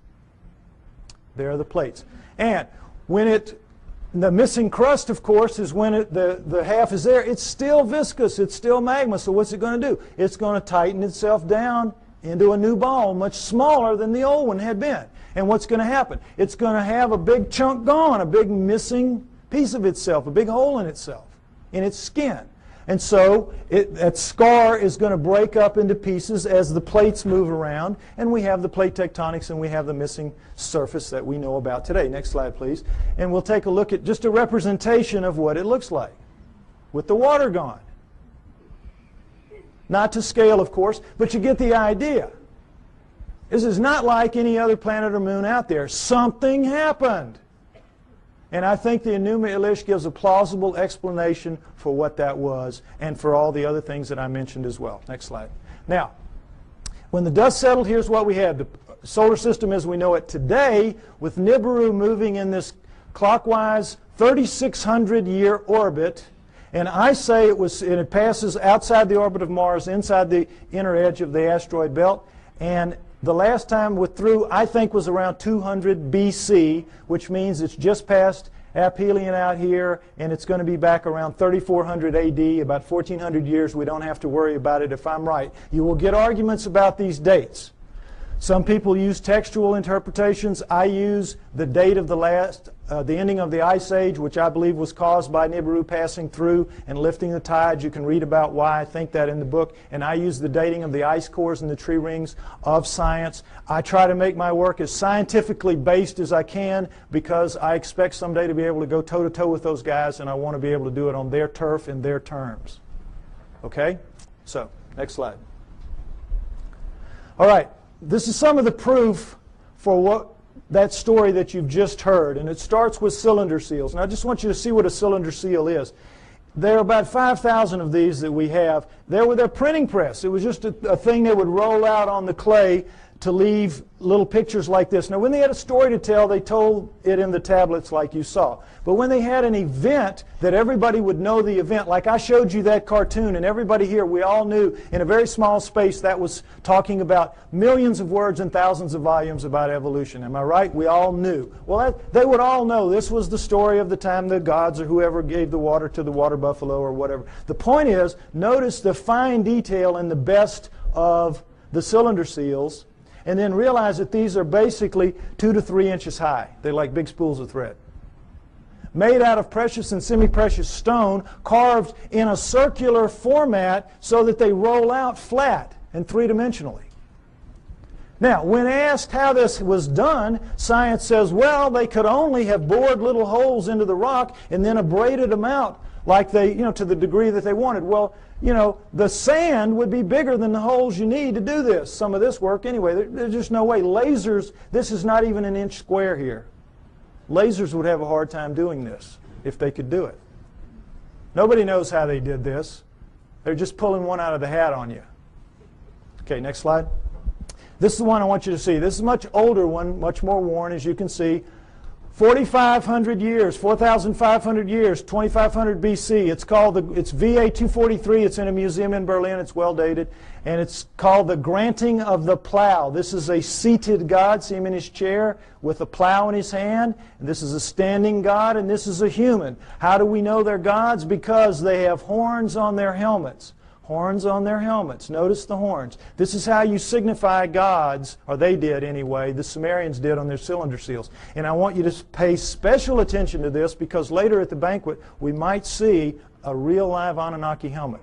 There are the plates. And when the missing crust, of course, is when the half is there. It's still viscous. It's still magma. So what's it going to do? It's going to tighten itself down into a new ball, much smaller than the old one had been. And what's going to happen? It's going to have a big chunk gone, a big missing piece of itself, a big hole in itself, in its skin. And so that scar is going to break up into pieces as the plates move around, and we have the plate tectonics and we have the missing surface that we know about today. Next slide, please. And we'll take a look at just a representation of what it looks like with the water gone. Not to scale, of course, but you get the idea. This is not like any other planet or moon out there. Something happened. And I think the Enuma Elish gives a plausible explanation for what that was and for all the other things that I mentioned as well. Next slide. Now, when the dust settled, here's what we had. The solar system as we know it today, with Nibiru moving in this clockwise 3,600-year orbit. And I say it passes outside the orbit of Mars, inside the inner edge of the asteroid belt. And the last time through, I think, was around 200 BC, which means it's just past aphelion out here, and it's going to be back around 3400 AD, about 1400 years. We don't have to worry about it if I'm right. You will get arguments about these dates. Some people use textual interpretations. I use the date of the last the ending of the Ice Age, which I believe was caused by Nibiru passing through and lifting the tides. You can read about why I think that in the book. And I use the dating of the ice cores and the tree rings of science. I try to make my work as scientifically based as I can because I expect someday to be able to go toe-to-toe with those guys, and I want to be able to do it on their turf in their terms. Okay? So, next slide. All right. This is some of the proof for that story that you've just heard, and it starts with cylinder seals. And I just want you to see what a cylinder seal is. There are about 5,000 of these that we have. They were their printing press. It was just a thing they would roll out on the clay to leave little pictures like this. Now, when they had a story to tell, they told it in the tablets like you saw. But when they had an event that everybody would know the event, like I showed you that cartoon, and everybody here, we all knew in a very small space that was talking about millions of words and thousands of volumes about evolution. Am I right? We all knew. Well, they would all know this was the story of the time the gods or whoever gave the water to the water buffalo or whatever. The point is, notice the fine detail in the best of the cylinder seals, and then realize that these are basically 2 to 3 inches high. They're like big spools of thread. Made out of precious and semi-precious stone, carved in a circular format so that they roll out flat and three-dimensionally. Now, when asked how this was done, science says, well, they could only have bored little holes into the rock and then abraded them out like they, to the degree that they wanted. Well, the sand would be bigger than the holes you need to do this, some of this work anyway. There's just no way. Lasers, this is not even an inch square here. Lasers would have a hard time doing this if they could do it. Nobody knows how they did this. They're just pulling one out of the hat on you. Okay, next slide. This is the one I want you to see. This is a much older one, much more worn, as you can see. 4,500 years, 4,500 years, 2,500 BC. It's called it's VA 243. It's in a museum in Berlin. It's well dated. And it's called the Granting of the Plow. This is a seated God. See him in his chair with a plow in his hand. And this is a standing God, and this is a human. How do we know they're gods? Because they have horns on their helmets. Horns on their helmets. Notice the horns. This is how you signify gods, or they did anyway, the Sumerians did on their cylinder seals. And I want you to pay special attention to this because later at the banquet we might see a real live Anunnaki helmet.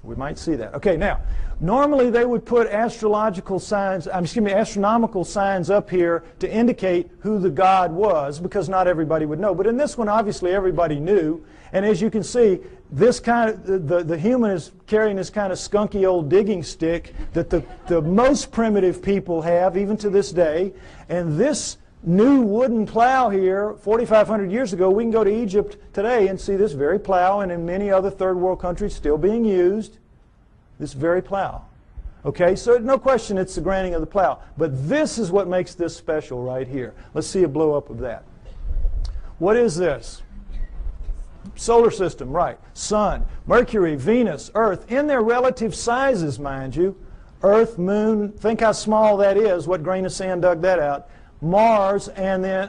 We might see that. Okay, now, normally they would put astronomical signs up here to indicate who the god was because not everybody would know. But in this one, obviously everybody knew. And as you can see, this the human is carrying this kind of skunky old digging stick that the most primitive people have, even to this day. And this new wooden plow here, 4,500 years ago, we can go to Egypt today and see this very plow, and in many other third world countries still being used, this very plow. Okay, so no question it's the granting of the plow. But this is what makes this special right here. Let's see a blow-up of that. What is this? Solar system, right. Sun, Mercury, Venus, Earth, in their relative sizes, mind you. Earth, Moon, think how small that is. What grain of sand dug that out? Mars, and then,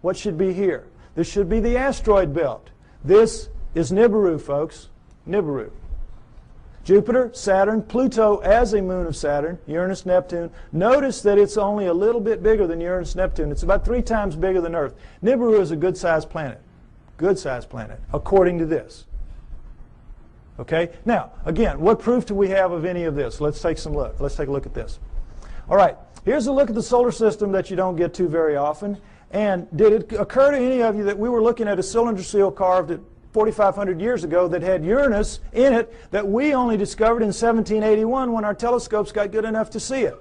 what should be here? This should be the asteroid belt. This is Nibiru, folks. Nibiru. Jupiter, Saturn, Pluto as a moon of Saturn, Uranus, Neptune. Notice that it's only a little bit bigger than Uranus, Neptune. It's about 3 times bigger than Earth. Nibiru is a good-sized planet. Good-sized planet, according to this. Okay? Now, again, what proof do we have of any of this? Let's take a look at this. All right, here's a look at the solar system that you don't get to very often. And did it occur to any of you that we were looking at a cylinder seal carved at 4,500 years ago that had Uranus in it that we only discovered in 1781 when our telescopes got good enough to see it?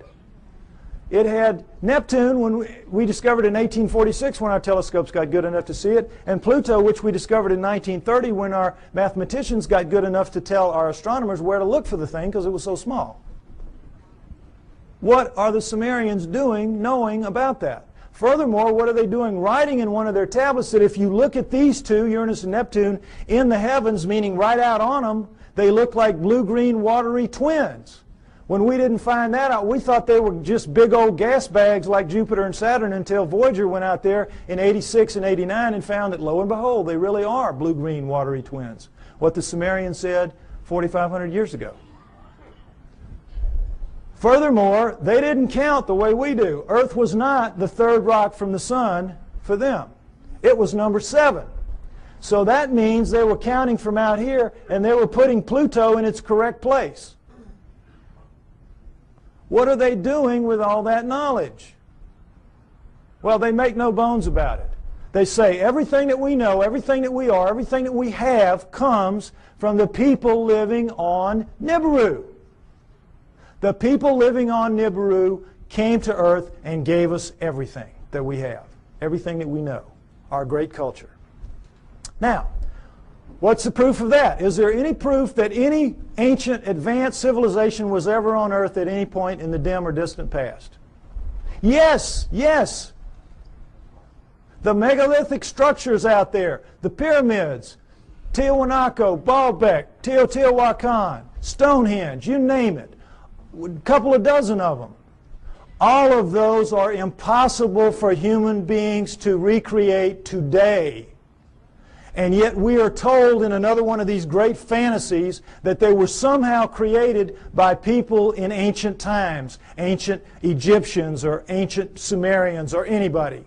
It had Neptune, when we discovered in 1846 when our telescopes got good enough to see it, and Pluto, which we discovered in 1930 when our mathematicians got good enough to tell our astronomers where to look for the thing because it was so small. What are the Sumerians doing knowing about that? Furthermore, what are they doing writing in one of their tablets that if you look at these two, Uranus and Neptune, in the heavens, meaning right out on them, they look like blue-green watery twins? When we didn't find that out, we thought they were just big old gas bags like Jupiter and Saturn until Voyager went out there in 86 and 89 and found that, lo and behold, they really are blue-green watery twins. What the Sumerians said 4,500 years ago. Furthermore, they didn't count the way we do. Earth was not the third rock from the sun for them. It was number 7. So that means they were counting from out here and they were putting Pluto in its correct place. What are they doing with all that knowledge? Well, they make no bones about it. They say everything that we know, everything that we are, everything that we have comes from the people living on Nibiru. The people living on Nibiru came to Earth and gave us everything that we have, everything that we know, our great culture. Now, what's the proof of that? Is there any proof that any ancient advanced civilization was ever on Earth at any point in the dim or distant past? Yes, yes. The megalithic structures out there, the pyramids, Tiwanaku, Baalbek, Teotihuacan, Stonehenge, you name it, a couple of dozen of them. All of those are impossible for human beings to recreate today. And yet we are told in another one of these great fantasies that they were somehow created by people in ancient times, ancient Egyptians or ancient Sumerians or anybody.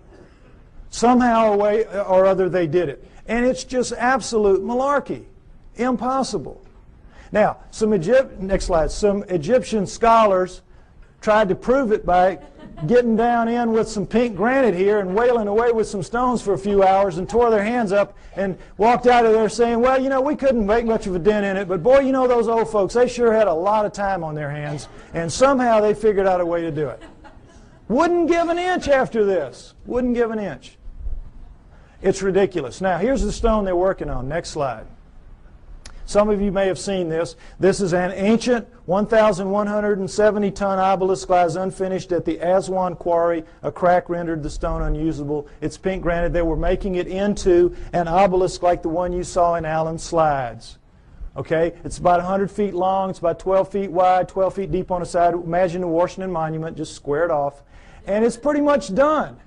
Somehow or other they did it. And it's just absolute malarkey. Impossible. Now, next slide. Some Egyptian scholars tried to prove it by getting down in with some pink granite here and wailing away with some stones for a few hours and tore their hands up and walked out of there saying, well, you know, we couldn't make much of a dent in it, but boy, you know, those old folks, they sure had a lot of time on their hands, and somehow they figured out a way to do it. Wouldn't give an inch after this. Wouldn't give an inch. It's ridiculous. Now, here's the stone they're working on. Next slide. Some of you may have seen this. This is an ancient 1,170-ton obelisk lies unfinished at the Aswan quarry. A crack rendered the stone unusable. It's pink granite. They were making it into an obelisk like the one you saw in Allen's slides. Okay? It's about 100 feet long. It's about 12 feet wide, 12 feet deep on the side. Imagine the Washington Monument, just squared off. And it's pretty much done.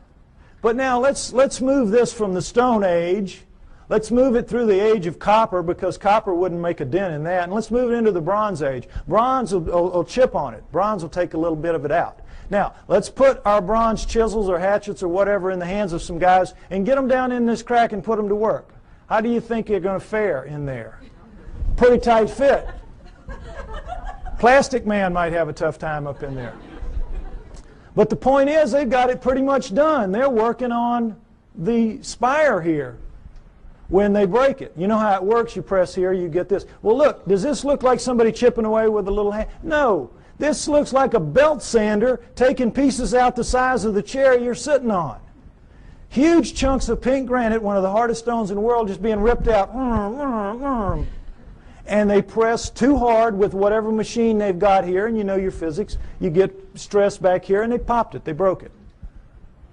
But now let's move this from the Stone Age. Let's move it through the age of copper, because copper wouldn't make a dent in that. And let's move it into the Bronze Age. Bronze will chip on it. Bronze will take a little bit of it out. Now, let's put our bronze chisels or hatchets or whatever in the hands of some guys and get them down in this crack and put them to work. How do you think you're going to fare in there? Pretty tight fit. Plastic Man might have a tough time up in there. But the point is, they've got it pretty much done. They're working on the spire here. When they break it, you know how it works. You press here, you get this. Well, look, does this look like somebody chipping away with a little hand? No. This looks like a belt sander taking pieces out the size of the chair you're sitting on. Huge chunks of pink granite, one of the hardest stones in the world, just being ripped out. And they press too hard with whatever machine they've got here, and you know your physics. You get stress back here, and they popped it. They broke it.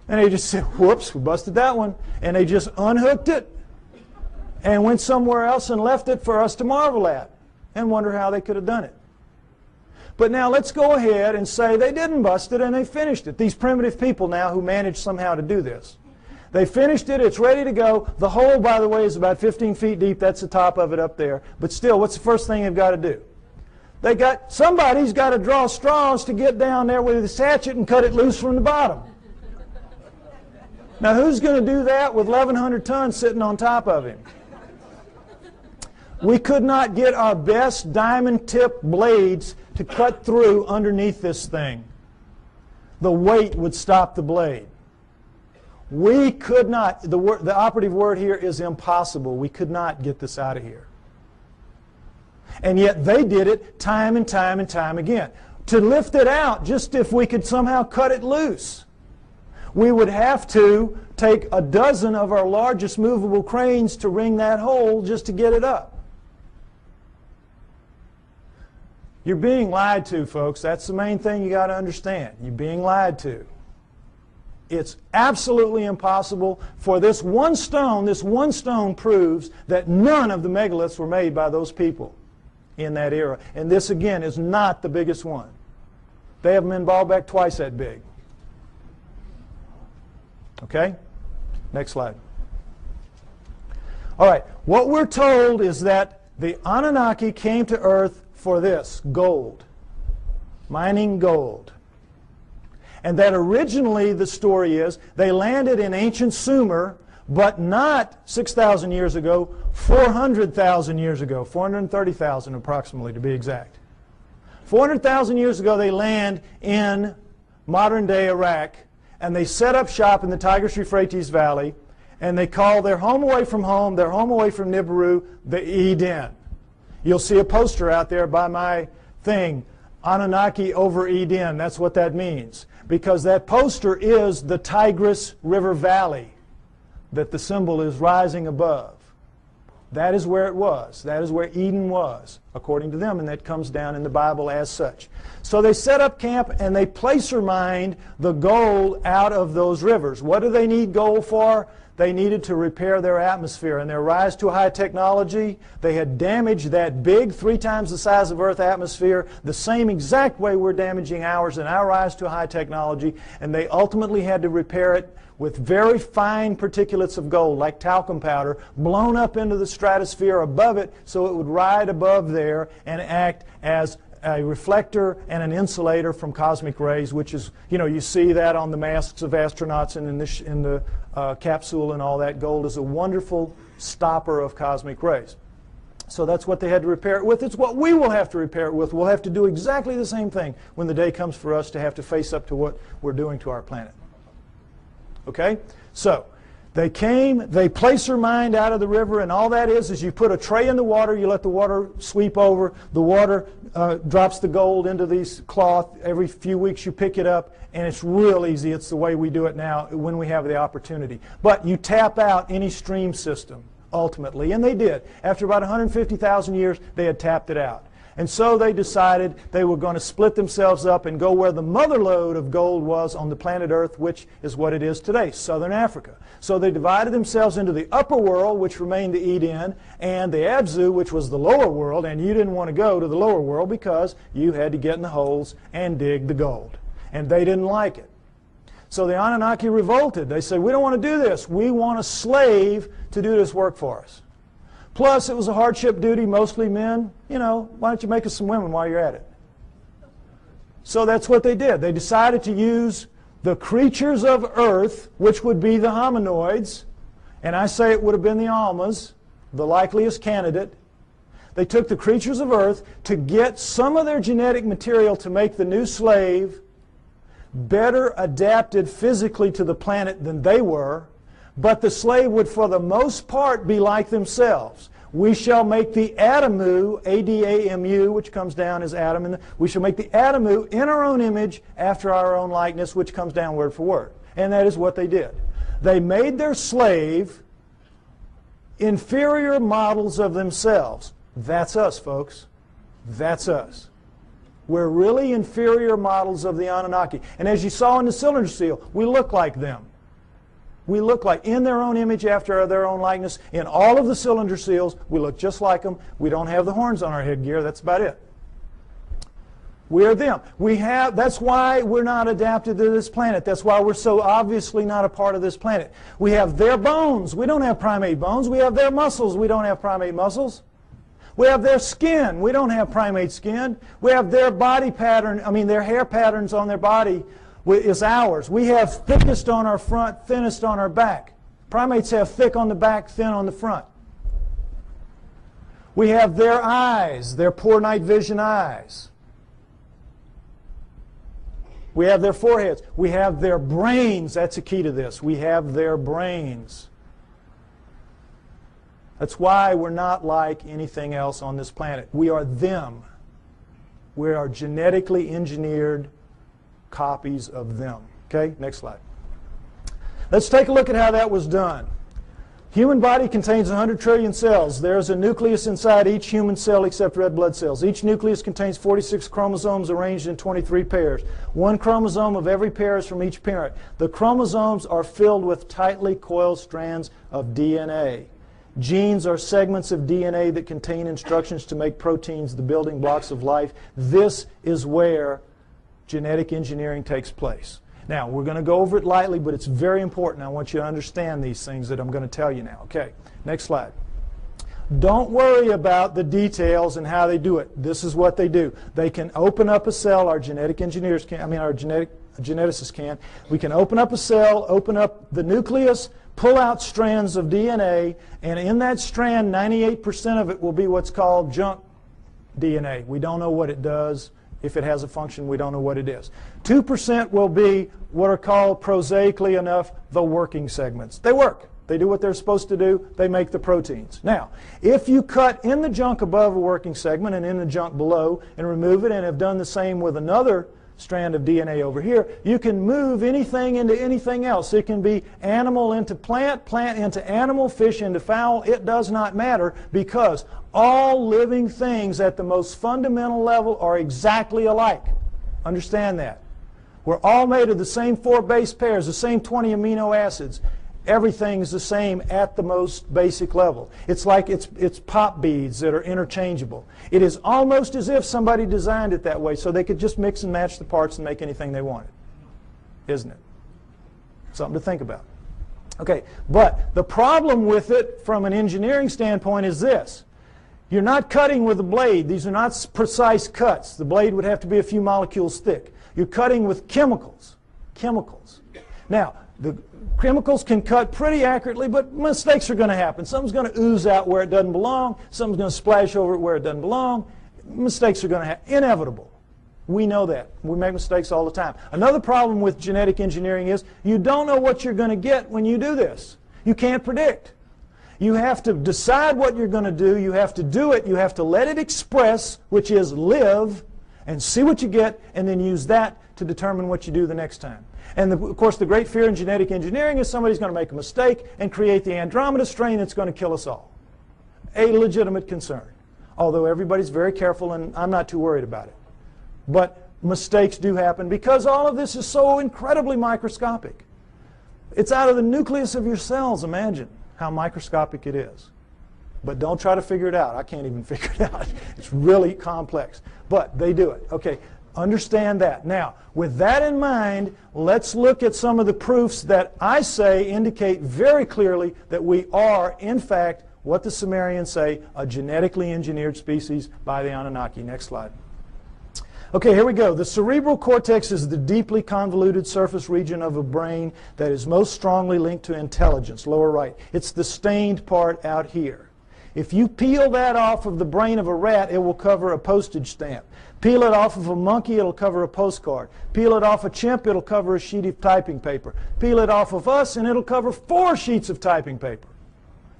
And they just said, whoops, we busted that one. And they just unhooked it and went somewhere else and left it for us to marvel at and wonder how they could have done it. But now let's go ahead and say they didn't bust it and they finished it. These primitive people now who managed somehow to do this. They finished it, it's ready to go. The hole, by the way, is about 15 feet deep. That's the top of it up there. But still, what's the first thing they've got to do? Somebody's got to draw straws to get down there with his hatchet and cut it loose from the bottom. Now who's going to do that with 1,100 tons sitting on top of him? We could not get our best diamond-tipped blades to cut through underneath this thing. The weight would stop the blade. We could not, the operative word here is impossible. We could not get this out of here. And yet they did it time and time and time again. To lift it out, just if we could somehow cut it loose, we would have to take a dozen of our largest movable cranes to wring that hole just to get it up. You're being lied to, folks. That's the main thing you got to understand. You're being lied to. It's absolutely impossible for this one stone proves that none of the megaliths were made by those people in that era. And this, again, is not the biggest one. They have them in Baalbek twice that big. Okay? Next slide. All right. What we're told is that the Anunnaki came to Earth for this, gold. Mining gold. And that originally, the story is, they landed in ancient Sumer, but not 6,000 years ago, 400,000 years ago, 430,000 approximately to be exact. 400,000 years ago they land in modern-day Iraq, and they set up shop in the Tigris-Euphrates Valley, and they call their home away from home, their home away from Nibiru, the Eden. You'll see a poster out there by my thing, Anunnaki over Eden. That's what that means, because that poster is the Tigris River Valley that the symbol is rising above. That is where it was. That is where Eden was, according to them, and that comes down in the Bible as such. So they set up camp and they placer mined the gold out of those rivers. What do they need gold for? They needed to repair their atmosphere. And their rise to high technology, they had damaged that big, 3 times the size of Earth atmosphere, the same exact way we're damaging ours in our rise to high technology, and they ultimately had to repair it with very fine particulates of gold, like talcum powder, blown up into the stratosphere above it so it would ride above there and act as a reflector and an insulator from cosmic rays, which is, you see that on the masks of astronauts and in the capsule and all that. Gold is a wonderful stopper of cosmic rays. So that's what they had to repair it with. It's what we will have to repair it with. We'll have to do exactly the same thing when the day comes for us to have to face up to what we're doing to our planet. Okay? So they came, they placer mined out of the river, and all that is you put a tray in the water, you let the water sweep over, the water drops the gold into these cloth. Every few weeks you pick it up, and it's real easy. It's the way we do it now when we have the opportunity. But you tap out any stream system, ultimately, and they did. After about 150,000 years, they had tapped it out. And so they decided they were going to split themselves up and go where the mother lode of gold was on the planet Earth, which is what it is today, southern Africa. So they divided themselves into the upper world, which remained the Eden, and the Abzu, which was the lower world, and you didn't want to go to the lower world because you had to get in the holes and dig the gold. And they didn't like it. So the Anunnaki revolted. They said, we don't want to do this. We want a slave to do this work for us. Plus, it was a hardship duty, mostly men. Why don't you make us some women while you're at it? So that's what they did. They decided to use the creatures of Earth, which would be the hominoids, and I say it would have been the Almas, the likeliest candidate. They took the creatures of Earth to get some of their genetic material to make the new slave better adapted physically to the planet than they were, but the slave would for the most part be like themselves. We shall make the Adamu, A-D-A-M-U, which comes down as Adam, and we shall make the Adamu in our own image after our own likeness, which comes down word for word. And that is what they did. They made their slave inferior models of themselves. That's us, folks. That's us. We're really inferior models of the Anunnaki. And as you saw in the cylinder seal, we look like them. We look like, in their own image after their own likeness. In all of the cylinder seals, we look just like them. We don't have the horns on our headgear. That's about it. We are them. That's why we're not adapted to this planet. That's why we're so obviously not a part of this planet. We have their bones. We don't have primate bones. We have their muscles. We don't have primate muscles. We have their skin. We don't have primate skin. We have their body pattern, their hair patterns on their body is ours. We have thickest on our front, thinnest on our back. Primates have thick on the back, thin on the front. We have their eyes, their poor night vision eyes. We have their foreheads. We have their brains. That's the key to this. We have their brains. That's why we're not like anything else on this planet. We are them. We are genetically engineered copies of them. Okay, next slide. Let's take a look at how that was done. Human body contains 100 trillion cells. There's a nucleus inside each human cell except red blood cells. Each nucleus contains 46 chromosomes arranged in 23 pairs. One chromosome of every pair is from each parent. The chromosomes are filled with tightly coiled strands of DNA. Genes are segments of DNA that contain instructions to make proteins, the building blocks of life. This is where genetic engineering takes place. Now, we're going to go over it lightly, but it's very important. I want you to understand these things that I'm going to tell you now. Okay, next slide. Don't worry about the details and how they do it. This is what they do. They can open up a cell, our genetic engineers can, our genetic a geneticist can. We can open up a cell, open up the nucleus, pull out strands of DNA, and in that strand, 98% of it will be what's called junk DNA. We don't know what it does. If it has a function, we don't know what it is. 2% will be what are called, prosaically enough, the working segments. They work. They do what they're supposed to do. They make the proteins. Now, if you cut in the junk above a working segment and in the junk below and remove it and have done the same with another strand of DNA over here, you can move anything into anything else. It can be animal into plant, plant into animal, fish into fowl. It does not matter, because all living things at the most fundamental level are exactly alike. Understand that. We're all made of the same 4 base pairs, the same 20 amino acids. Everything is the same at the most basic level. It's like it's pop beads that are interchangeable. It is almost as if somebody designed it that way so they could just mix and match the parts and make anything they wanted. Isn't it? Something to think about. Okay, but the problem with it from an engineering standpoint is this. You're not cutting with a blade. These are not precise cuts. The blade would have to be a few molecules thick. You're cutting with chemicals. Chemicals. Now, the chemicals can cut pretty accurately, but mistakes are going to happen. Something's going to ooze out where it doesn't belong. Something's going to splash over it where it doesn't belong. Mistakes are going to happen. Inevitable. We know that. We make mistakes all the time. Another problem with genetic engineering is you don't know what you're going to get when you do this. You can't predict. You have to decide what you're going to do. You have to do it. You have to let it express, which is live, and see what you get, and then use that to determine what you do the next time. And of course, the great fear in genetic engineering is somebody's going to make a mistake and create the Andromeda strain that's going to kill us all. A legitimate concern. Although everybody's very careful, and I'm not too worried about it. But mistakes do happen because all of this is so incredibly microscopic. It's out of the nucleus of your cells. Imagine how microscopic it is. But don't try to figure it out. I can't even figure it out. It's really complex. But they do it. Okay, understand that. Now, with that in mind, let's look at some of the proofs that I say indicate very clearly that we are, in fact, what the Sumerians say, a genetically engineered species by the Anunnaki. Next slide. Okay, here we go. The cerebral cortex is the deeply convoluted surface region of a brain that is most strongly linked to intelligence, lower right. It's the stained part out here. If you peel that off of the brain of a rat, it will cover a postage stamp. Peel it off of a monkey, it'll cover a postcard. Peel it off a chimp, it'll cover a sheet of typing paper. Peel it off of us, and it'll cover 4 sheets of typing paper.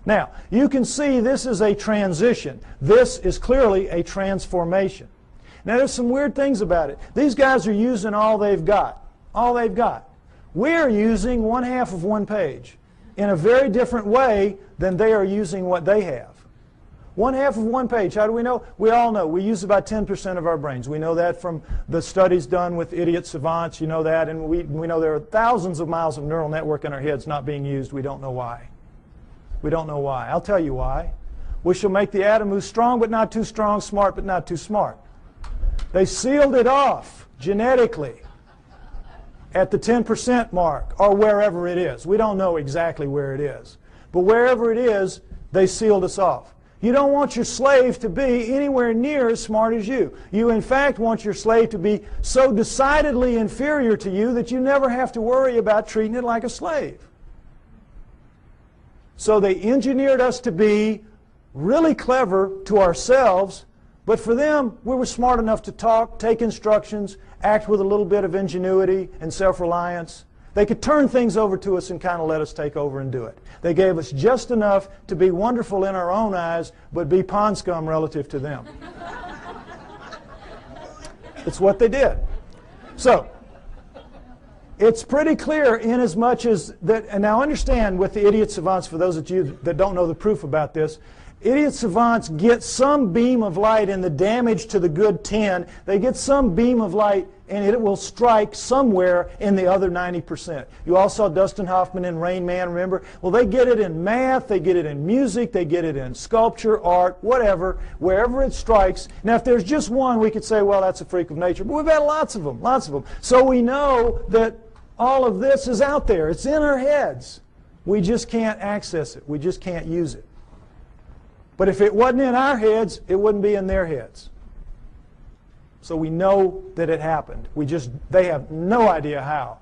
Now, you can see this is a transition. This is clearly a transformation. Now, there's some weird things about it. These guys are using all they've got. All they've got. We're using 1/2 of 1 page in a very different way than they are using what they have. 1/2 of 1 page. How do we know? We all know. We use about 10% of our brains. We know that from the studies done with idiot savants. You know that. And we know there are thousands of miles of neural network in our heads not being used. We don't know why. We don't know why. I'll tell you why. We shall make the atom who's strong but not too strong, smart but not too smart. They sealed it off genetically at the 10% mark or wherever it is. We don't know exactly where it is. But wherever it is, they sealed us off. You don't want your slave to be anywhere near as smart as you. You, in fact, want your slave to be so decidedly inferior to you that you never have to worry about treating it like a slave. So they engineered us to be really clever to ourselves, but for them, we were smart enough to talk, take instructions, act with a little bit of ingenuity and self-reliance. They could turn things over to us and kind of let us take over and do it. They gave us just enough to be wonderful in our own eyes, but be pond scum relative to them. It's what they did. So, it's pretty clear in as much as that, and now understand with the idiot savants, for those of you that don't know the proof about this, idiot savants get some beam of light in the damage to the good 10. They get some beam of light and it will strike somewhere in the other 90%. You all saw Dustin Hoffman in Rain Man, remember? Well, they get it in math, they get it in music, they get it in sculpture, art, whatever, wherever it strikes. Now, if there's just one, we could say, well, that's a freak of nature. But we've had lots of them, lots of them. So we know that all of this is out there. It's in our heads. We just can't access it. We just can't use it. But if it wasn't in our heads, it wouldn't be in their heads. So we know that it happened. They have no idea how.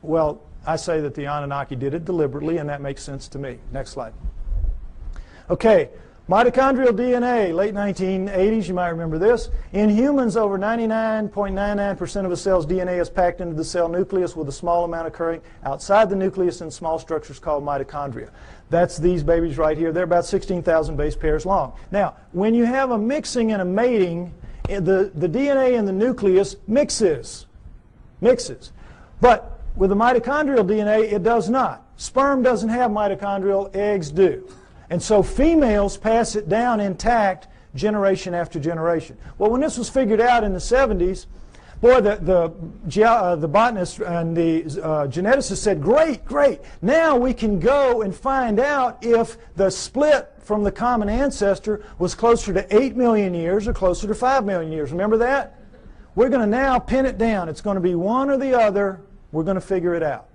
Well, I say that the Anunnaki did it deliberately, and that makes sense to me. Next slide. Okay, mitochondrial DNA, late 1980s, you might remember this. In humans, over 99.99% of a cell's DNA is packed into the cell nucleus, with a small amount occurring outside the nucleus in small structures called mitochondria. That's these babies right here. They're about 16,000 base pairs long. Now, when you have a mixing and a mating, the DNA in the nucleus mixes. But with the mitochondrial DNA, it does not. Sperm doesn't have mitochondrial, eggs do. And so females pass it down intact generation after generation. Well, when this was figured out in the 70s, boy, the botanists and the geneticists said, great, now we can go and find out if the split from the common ancestor was closer to 8 million years or closer to 5 million years. Remember that? We're going to now pin it down. It's going to be one or the other. We're going to figure it out.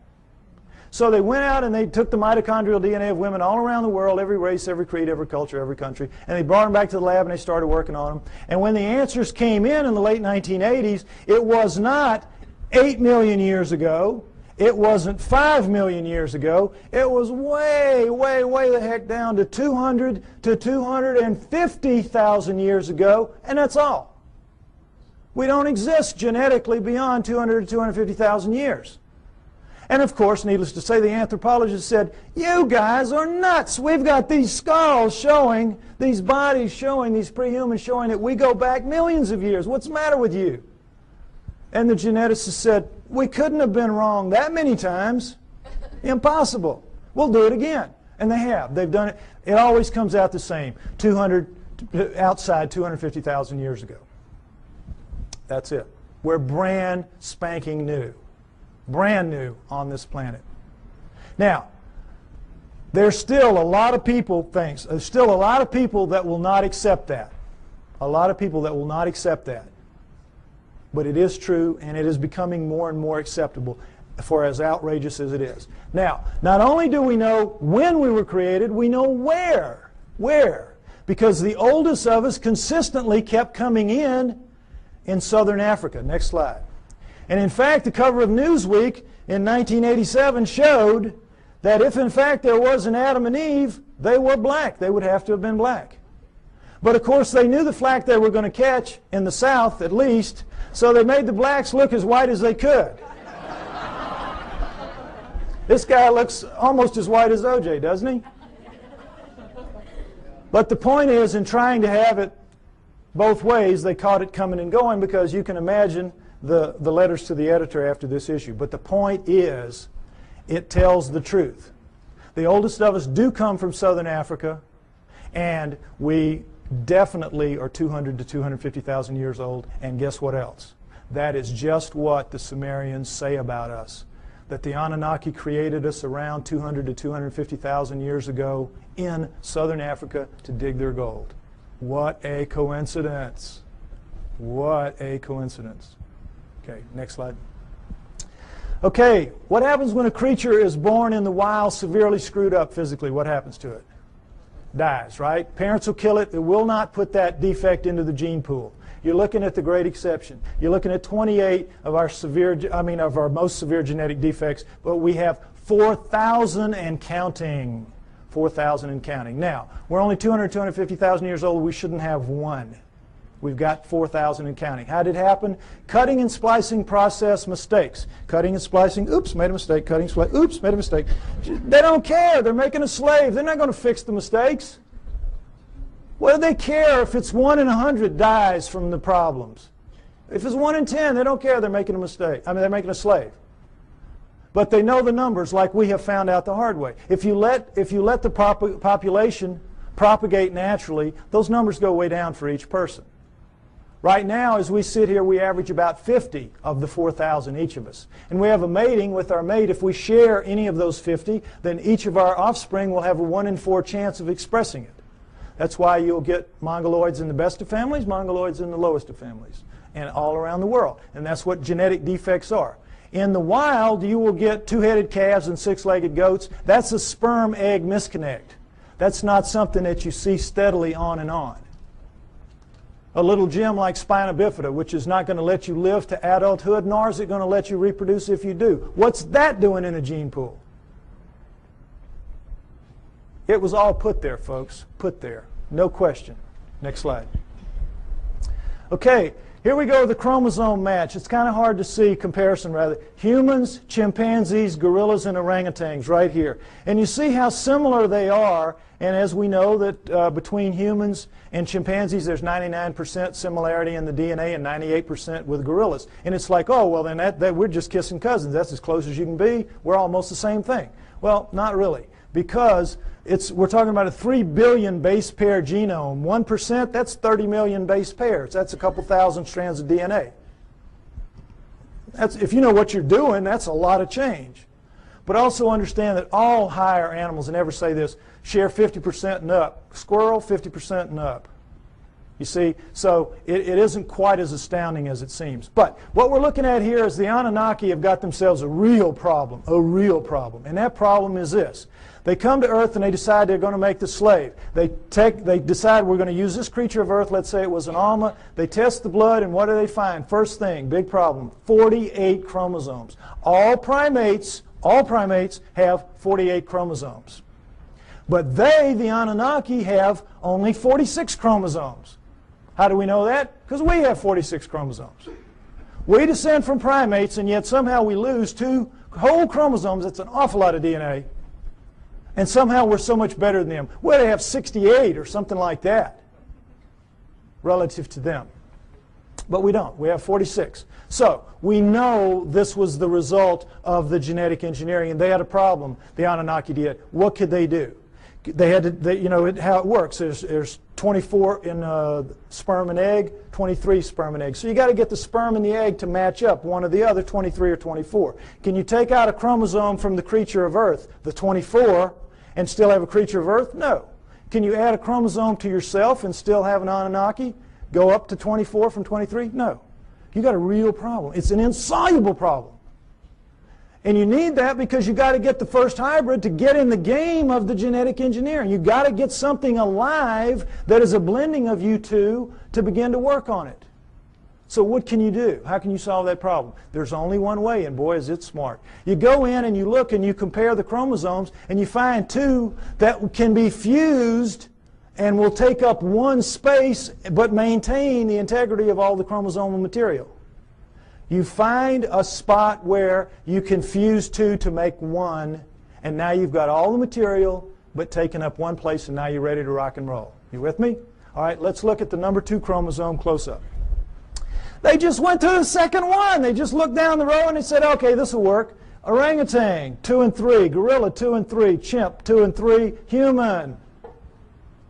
So they went out and they took the mitochondrial DNA of women all around the world, every race, every creed, every culture, every country, and they brought them back to the lab and they started working on them. And when the answers came in the late 1980s, it was not 8 million years ago. It wasn't 5 million years ago. It was way the heck down to 200 to 250,000 years ago, and that's all. We don't exist genetically beyond 200 to 250,000 years. And of course, needless to say, the anthropologists said, you guys are nuts. We've got these skulls showing, these bodies showing, these prehumans showing that we go back millions of years. What's the matter with you? And the geneticists said, we couldn't have been wrong that many times. Impossible. We'll do it again. And they have. They've done it. It always comes out the same. Outside 250,000 years ago. That's it. We're brand spanking new. Brand new on this planet. Now, there's still a lot of people, there's still a lot of people that will not accept that. A lot of people that will not accept that. But it is true, and it is becoming more and more acceptable, for as outrageous as it is. Now, not only do we know when we were created, we know where. Where? Because the oldest of us consistently kept coming in southern Africa. Next slide. And in fact, the cover of Newsweek in 1987 showed that if in fact there was an Adam and Eve, they were black. They would have to have been black. But of course they knew the flack they were going to catch, in the South at least, so they made the blacks look as white as they could. This guy looks almost as white as OJ, doesn't he? But the point is, in trying to have it both ways, they caught it coming and going, because you can imagine the letters to the editor after this issue. But the point is, it tells the truth. The oldest of us do come from southern Africa, and we definitely are 200 to 250,000 years old. And guess what else? That is just what the Sumerians say about us. That the Anunnaki created us around 200 to 250,000 years ago in southern Africa to dig their gold. What a coincidence. What a coincidence. Okay, next slide. Okay, what happens when a creature is born in the wild severely screwed up physically? What happens to it? Dies, right? Parents will kill it. They will not put that defect into the gene pool. You're looking at the great exception. You're looking at 28 of our most severe genetic defects, but we have 4,000 and counting. 4,000 and counting. Now, we're only 200, 250,000 years old. We shouldn't have one. We've got 4,000 and counting. How did it happen? Cutting and splicing process mistakes. Cutting and splicing, oops, made a mistake. Cutting, splicing, oops, made a mistake. They don't care. They're making a slave. They're not going to fix the mistakes. What do they care if it's 1 in 100 dies from the problems? If it's 1 in 10, they don't care. They're making a mistake. They're making a slave. But they know the numbers, like we have found out the hard way. If you let the population propagate naturally, those numbers go way down for each person. Right now, as we sit here, we average about 50 of the 4,000, each of us. And we have a mating with our mate. If we share any of those 50, then each of our offspring will have a 1 in 4 chance of expressing it. That's why you'll get mongoloids in the best of families, mongoloids in the lowest of families, and all around the world. And that's what genetic defects are. In the wild, you will get 2-headed calves and 6-legged goats. That's a sperm-egg misconnect. That's not something that you see steadily on and on. a little gem like spina bifida, which is not going to let you live to adulthood, nor is it going to let you reproduce if you do. What's that doing in a gene pool? It was all put there, folks. Put there. No question. Next slide. Okay, here we go with the chromosome match. It's kind of hard to see, comparison rather. Humans, chimpanzees, gorillas, and orangutans right here. And you see how similar they are. And as we know that between humans and chimpanzees there's 99% similarity in the DNA and 98% with gorillas. And it's like, oh, well then that we're just kissing cousins. That's as close as you can be. We're almost the same thing. Well, not really. Because we're talking about a 3 billion base pair genome. 1%, that's 30 million base pairs. That's a couple thousand strands of DNA. If you know what you're doing, that's a lot of change. But also understand that all higher animals, and never say this, share 50% and up. Squirrel, 50% and up. You see, so it isn't quite as astounding as it seems. But what we're looking at here is the Anunnaki have got themselves a real problem. And that problem is this. They come to Earth and they decide they're going to make the slave. They decide we're going to use this creature of Earth, let's say it was an Alma. They test the blood and what do they find? First thing, big problem, 48 chromosomes. All primates have 48 chromosomes. But they, the Anunnaki, have only 46 chromosomes. How do we know that? Because we have 46 chromosomes. We descend from primates, and yet somehow we lose 2 whole chromosomes. That's an awful lot of DNA. And somehow we're so much better than them. Well, they have 68 or something like that relative to them. But we don't. We have 46. So we know this was the result of the genetic engineering, and they had a problem, the Anunnaki did. What could they do? They had to, you know, how it works. There's 24 in sperm and egg, 23 sperm and egg. So you got to get the sperm and the egg to match up, one or the other, 23 or 24. Can you take out a chromosome from the creature of Earth, the 24, and still have a creature of Earth? No. Can you add a chromosome to yourself and still have an Anunnaki? Go up to 24 from 23? No. You got a real problem. It's an insoluble problem. And you need that because you got to get the first hybrid to get in the game of the genetic engineering. You got to get something alive that is a blending of you two to begin to work on it. So what can you do? How can you solve that problem? There's only one way, and boy is it smart. You go in and you look and you compare the chromosomes and you find 2 that can be fused and will take up one space but maintain the integrity of all the chromosomal material. You find a spot where you can fuse 2 to make 1, and now you've got all the material but taken up one place, and now you're ready to rock and roll. You with me? All right, let's look at the number 2 chromosome close up. They just went to the second one. They just looked down the row and they said, okay, this will work. Orangutan, 2 and 3. Gorilla, 2 and 3. Chimp, 2 and 3. Human.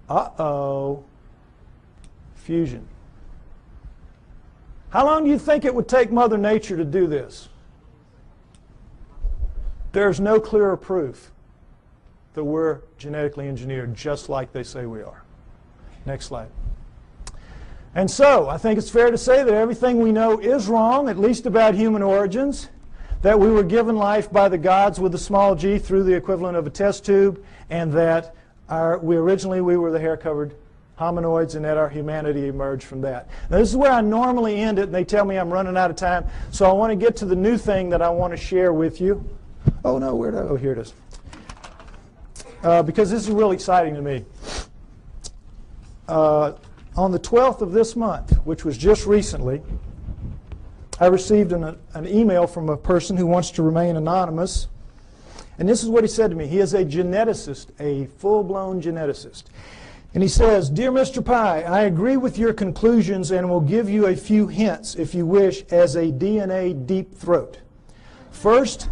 Uh-oh. Fusion. How long do you think it would take Mother Nature to do this? There's no clearer proof that we're genetically engineered just like they say we are. Next slide. And so, I think it's fair to say that everything we know is wrong, at least about human origins, that we were given life by the gods with a small g through the equivalent of a test tube, and that we were the hair-covered hominoids, and that our humanity emerged from that. Now, this is where I normally end it, and they tell me I'm running out of time, so I want to get to the new thing that I want to share with you. Oh, no, oh, here it is. Because this is really exciting to me. On the 12th of this month, which was just recently, I received an email from a person who wants to remain anonymous. And this is what he said to me. He is a geneticist, a full-blown geneticist. And he says, "Dear Mr. Pi, I agree with your conclusions and will give you a few hints, if you wish, as a DNA deep throat. First,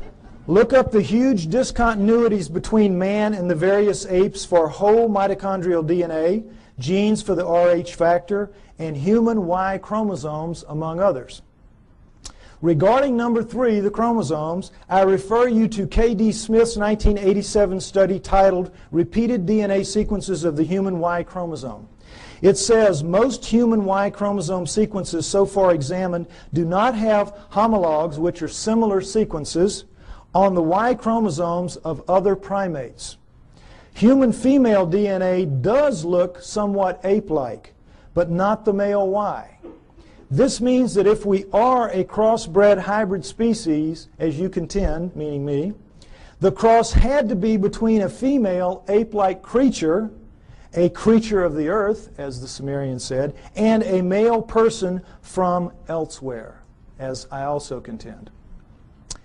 look up the huge discontinuities between man and the various apes for whole mitochondrial DNA, genes for the Rh factor, and human Y chromosomes, among others. Regarding number 3, the chromosomes, I refer you to K.D. Smith's 1987 study titled Repeated DNA Sequences of the Human Y Chromosome. It says most human Y chromosome sequences so far examined do not have homologs, which are similar sequences, on the Y chromosomes of other primates. Human female DNA does look somewhat ape-like, but not the male Y. This means that if we are a crossbred hybrid species, as you contend, meaning me, the cross had to be between a female ape-like creature, a creature of the earth, as the Sumerians said, and a male person from elsewhere, as I also contend.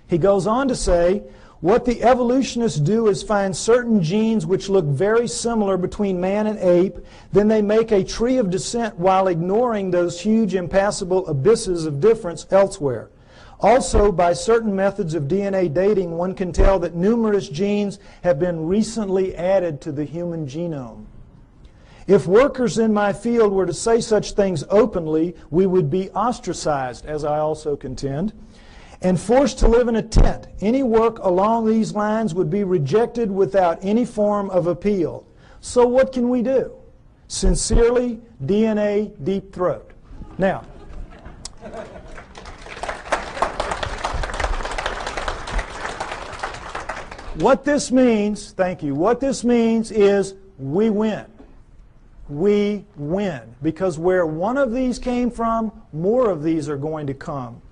He goes on to say, what the evolutionists do is find certain genes which look very similar between man and ape, then they make a tree of descent while ignoring those huge impassable abysses of difference elsewhere. Also, by certain methods of DNA dating, one can tell that numerous genes have been recently added to the human genome. If workers in my field were to say such things openly, we would be ostracized, as I also contend, and forced to live in a tent. Any work along these lines would be rejected without any form of appeal. So what can we do? Sincerely, DNA Deep Throat. Now, what this means, thank you, what this means is we win. We win. Because where one of these came from, more of these are going to come.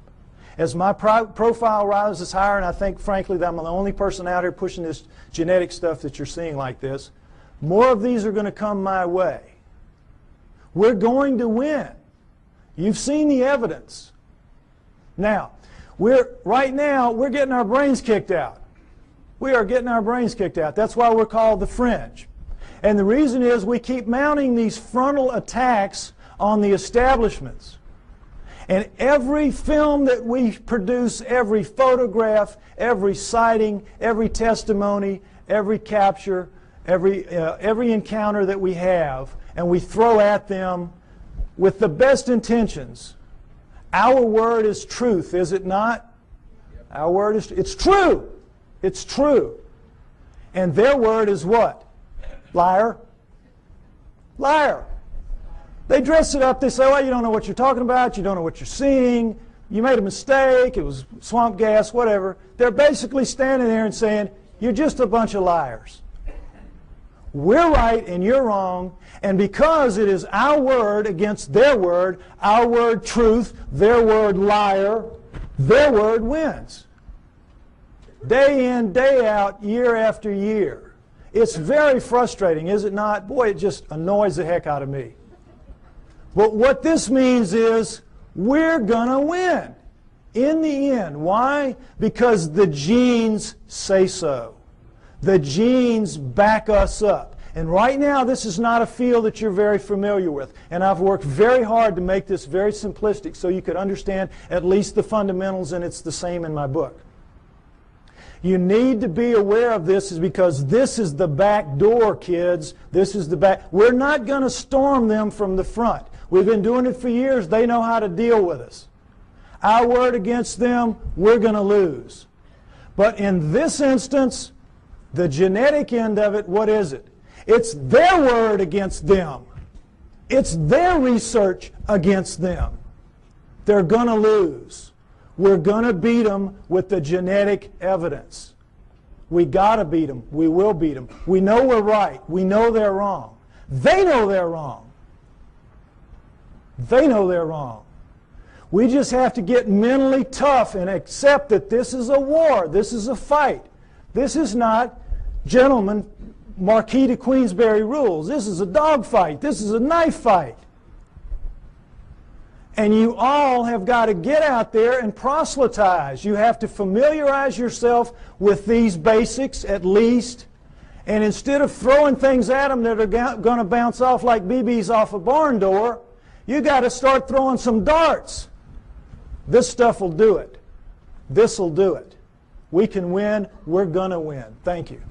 As my profile rises higher, and I think, frankly, that I'm the only person out here pushing this genetic stuff that you're seeing like this, more of these are going to come my way. We're going to win. You've seen the evidence. Now, right now, we're getting our brains kicked out. We are getting our brains kicked out. That's why we're called the fringe. And the reason is we keep mounting these frontal attacks on the establishments. And every film that we produce, every photograph, every sighting, every testimony, every capture, every encounter that we have, and we throw at them with the best intentions. Our word is truth, is it not? Our word is, it's true. It's true. And their word is what? Liar. Liar. They dress it up. They say, well, you don't know what you're talking about. You don't know what you're seeing. You made a mistake. It was swamp gas, whatever. They're basically standing there and saying, you're just a bunch of liars. We're right and you're wrong. And because it is our word against their word, our word truth, their word liar, their word wins. Day in, day out, year after year. It's very frustrating, is it not? Boy, it just annoys the heck out of me. But what this means is we're going to win in the end. Why? Because the genes say so. The genes back us up. And right now, this is not a field that you're very familiar with. And I've worked very hard to make this very simplistic so you could understand at least the fundamentals, and it's the same in my book. You need to be aware of this is because this is the back door, kids. This is the back. We're not going to storm them from the front. We've been doing it for years. They know how to deal with us. Our word against them, we're going to lose. But in this instance, the genetic end of it, what is it? It's their word against them. It's their research against them. They're going to lose. We're going to beat them with the genetic evidence. We got to beat them. We will beat them. We know we're right. We know they're wrong. They know they're wrong. They know they're wrong. We just have to get mentally tough and accept that this is a war. This is a fight. This is not, gentlemen, Marquis de Queensberry rules. This is a dog fight. This is a knife fight. And you all have got to get out there and proselytize. You have to familiarize yourself with these basics at least. And instead of throwing things at them that are going to bounce off like BBs off a barn door, you got to start throwing some darts. This stuff will do it. This will do it. We can win. We're going to win. Thank you.